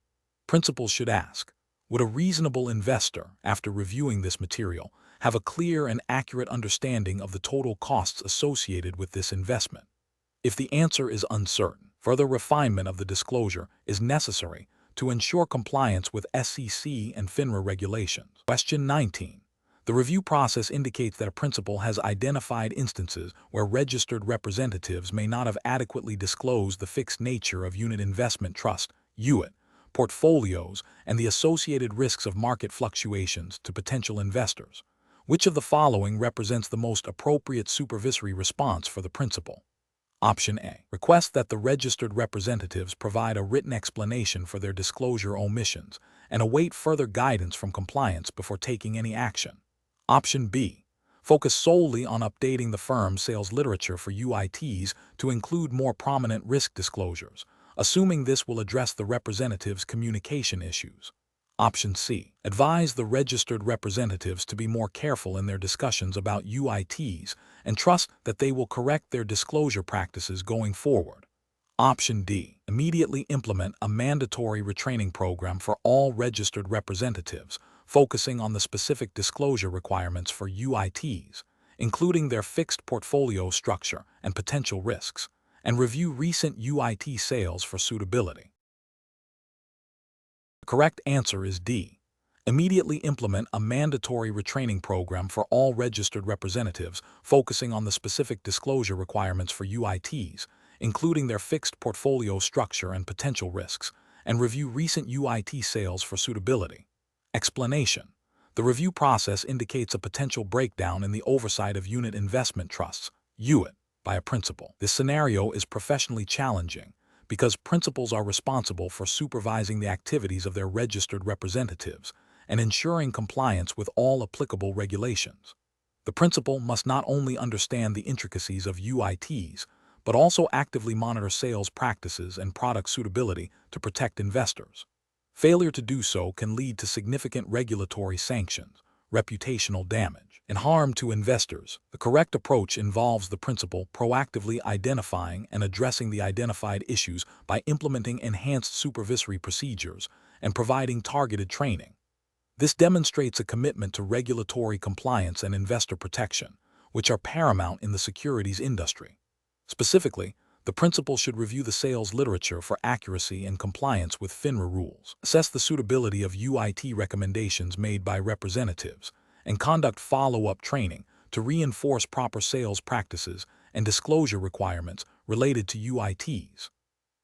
Principals should ask, would a reasonable investor, after reviewing this material, have a clear and accurate understanding of the total costs associated with this investment? If the answer is uncertain, further refinement of the disclosure is necessary to ensure compliance with SEC and FINRA regulations. Question 19. The review process indicates that a principal has identified instances where registered representatives may not have adequately disclosed the fixed nature of unit investment trust, UIT, portfolios, and the associated risks of market fluctuations to potential investors. Which of the following represents the most appropriate supervisory response for the principal? Option A. Request that the registered representatives provide a written explanation for their disclosure omissions and await further guidance from compliance before taking any action. Option B. Focus solely on updating the firm's sales literature for UITs to include more prominent risk disclosures, assuming this will address the representatives' communication issues. Option C. Advise the registered representatives to be more careful in their discussions about UITs and trust that they will correct their disclosure practices going forward. Option D. Immediately implement a mandatory retraining program for all registered representatives, focusing on the specific disclosure requirements for UITs, including their fixed portfolio structure and potential risks, and review recent UIT sales for suitability. The correct answer is D. Immediately implement a mandatory retraining program for all registered representatives, focusing on the specific disclosure requirements for UITs, including their fixed portfolio structure and potential risks, and review recent UIT sales for suitability. Explanation. The review process indicates a potential breakdown in the oversight of unit investment trusts, UIT, by a principal. This scenario is professionally challenging because principals are responsible for supervising the activities of their registered representatives and ensuring compliance with all applicable regulations. The principal must not only understand the intricacies of UITs, but also actively monitor sales practices and product suitability to protect investors. Failure to do so can lead to significant regulatory sanctions, reputational damage, and harm to investors. The correct approach involves the principal proactively identifying and addressing the identified issues by implementing enhanced supervisory procedures and providing targeted training. This demonstrates a commitment to regulatory compliance and investor protection, which are paramount in the securities industry. Specifically, the principal should review the sales literature for accuracy and compliance with FINRA rules, assess the suitability of UIT recommendations made by representatives, and conduct follow-up training to reinforce proper sales practices and disclosure requirements related to UITs.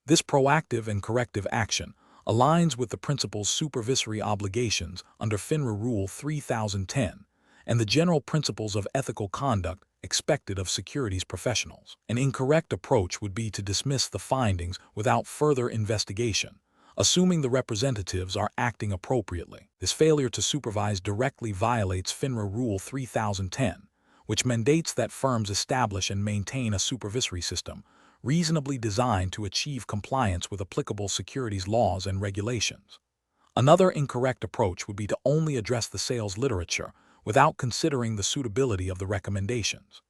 This proactive and corrective action aligns with the principal's supervisory obligations under FINRA Rule 3010 and the general principles of ethical conduct expected of securities professionals. An incorrect approach would be to dismiss the findings without further investigation, assuming the representatives are acting appropriately. This failure to supervise directly violates FINRA Rule 3010, which mandates that firms establish and maintain a supervisory system reasonably designed to achieve compliance with applicable securities laws and regulations. Another incorrect approach would be to only address the sales literature without considering the suitability of the recommendations.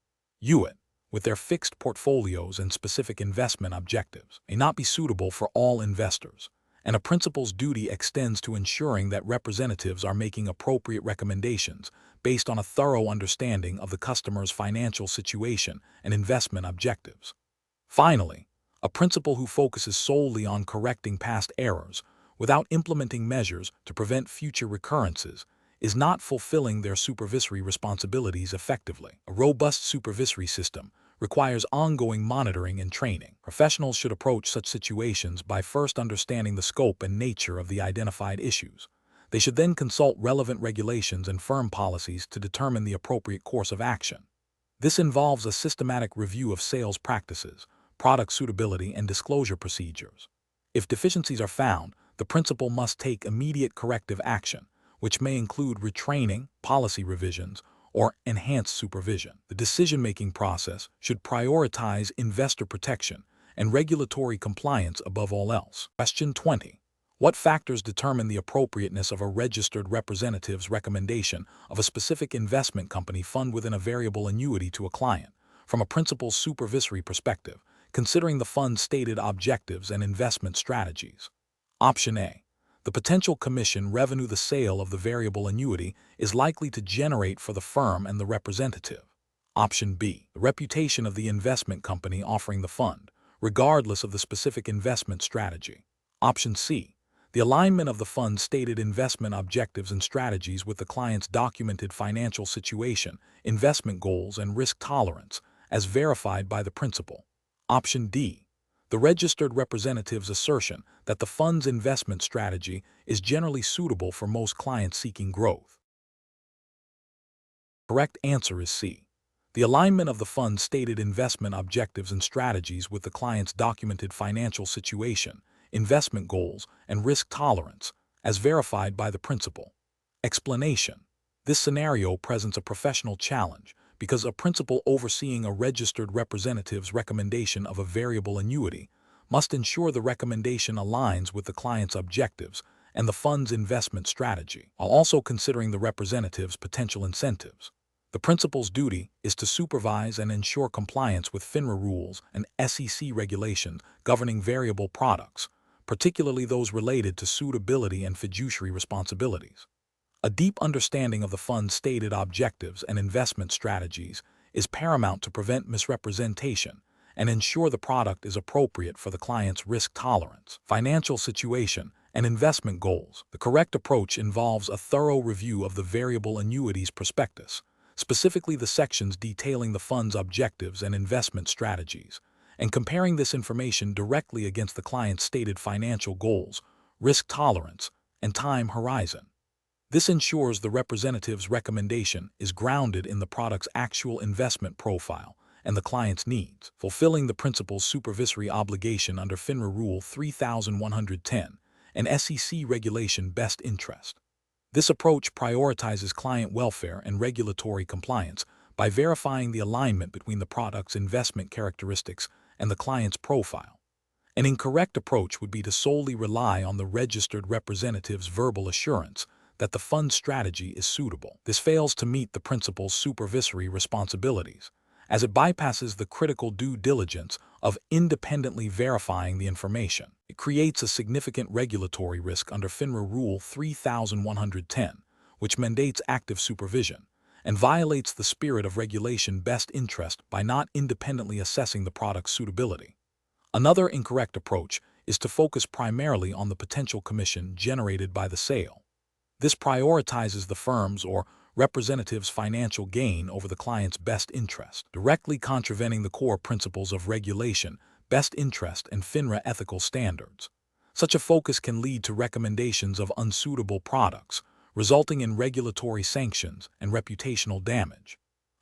UIT, with their fixed portfolios and specific investment objectives, may not be suitable for all investors, and a principal's duty extends to ensuring that representatives are making appropriate recommendations based on a thorough understanding of the customer's financial situation and investment objectives. Finally, a principal who focuses solely on correcting past errors without implementing measures to prevent future recurrences is not fulfilling their supervisory responsibilities effectively. A robust supervisory system requires ongoing monitoring and training. Professionals should approach such situations by first understanding the scope and nature of the identified issues. They should then consult relevant regulations and firm policies to determine the appropriate course of action. This involves a systematic review of sales practices, product suitability, and disclosure procedures. If deficiencies are found, the principal must take immediate corrective action, which may include retraining, policy revisions, or enhanced supervision. The decision-making process should prioritize investor protection and regulatory compliance above all else. Question 20. What factors determine the appropriateness of a registered representative's recommendation of a specific investment company fund within a variable annuity to a client, from a principal's supervisory perspective, considering the fund's stated objectives and investment strategies? Option A. The potential commission revenue the sale of the variable annuity is likely to generate for the firm and the representative. Option B. The reputation of the investment company offering the fund, regardless of the specific investment strategy. Option C. The alignment of the fund's stated investment objectives and strategies with the client's documented financial situation, investment goals, and risk tolerance, as verified by the principal. Option D. The registered representative's assertion that the fund's investment strategy is generally suitable for most clients seeking growth. Correct answer is C. The alignment of the fund's stated investment objectives and strategies with the client's documented financial situation, investment goals, and risk tolerance, as verified by the principal. Explanation. This scenario presents a professional challenge because a principal overseeing a registered representative's recommendation of a variable annuity must ensure the recommendation aligns with the client's objectives and the fund's investment strategy, while also considering the representative's potential incentives. The principal's duty is to supervise and ensure compliance with FINRA rules and SEC regulations governing variable products, particularly those related to suitability and fiduciary responsibilities. A deep understanding of the fund's stated objectives and investment strategies is paramount to prevent misrepresentation and ensure the product is appropriate for the client's risk tolerance, financial situation, and investment goals. The correct approach involves a thorough review of the variable annuities prospectus, specifically the sections detailing the fund's objectives and investment strategies, and comparing this information directly against the client's stated financial goals, risk tolerance, and time horizon. This ensures the representative's recommendation is grounded in the product's actual investment profile and the client's needs, fulfilling the principal's supervisory obligation under FINRA Rule 3110 and SEC Regulation Best Interest. This approach prioritizes client welfare and regulatory compliance by verifying the alignment between the product's investment characteristics and the client's profile. An incorrect approach would be to solely rely on the registered representative's verbal assurance that the fund strategy is suitable. This fails to meet the principal's supervisory responsibilities, as it bypasses the critical due diligence of independently verifying the information. It creates a significant regulatory risk under FINRA Rule 3110, which mandates active supervision, and violates the spirit of regulation best interest by not independently assessing the product's suitability. Another incorrect approach is to focus primarily on the potential commission generated by the sale. This prioritizes the firm's or representative's financial gain over the client's best interest, directly contravening the core principles of regulation, best interest, and FINRA ethical standards. Such a focus can lead to recommendations of unsuitable products, resulting in regulatory sanctions and reputational damage.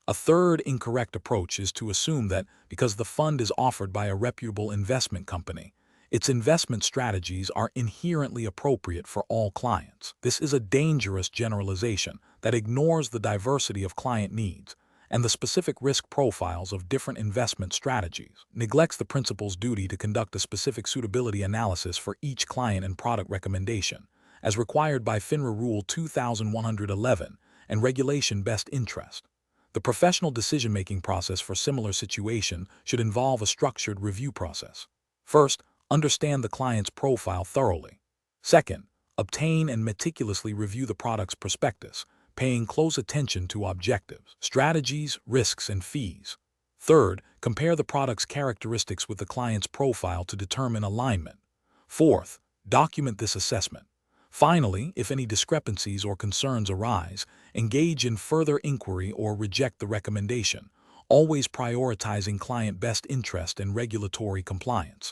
A third incorrect approach is to assume that because the fund is offered by a reputable investment company, its investment strategies are inherently appropriate for all clients. This is a dangerous generalization that ignores the diversity of client needs and the specific risk profiles of different investment strategies, neglects the principal's duty to conduct a specific suitability analysis for each client and product recommendation, as required by FINRA Rule 2111 and Regulation Best Interest. The professional decision-making process for similar situations should involve a structured review process. First, understand the client's profile thoroughly. Second, obtain and meticulously review the product's prospectus, paying close attention to objectives, strategies, risks, and fees. Third, compare the product's characteristics with the client's profile to determine alignment. Fourth, document this assessment. Finally, if any discrepancies or concerns arise, engage in further inquiry or reject the recommendation, always prioritizing client best interest and regulatory compliance.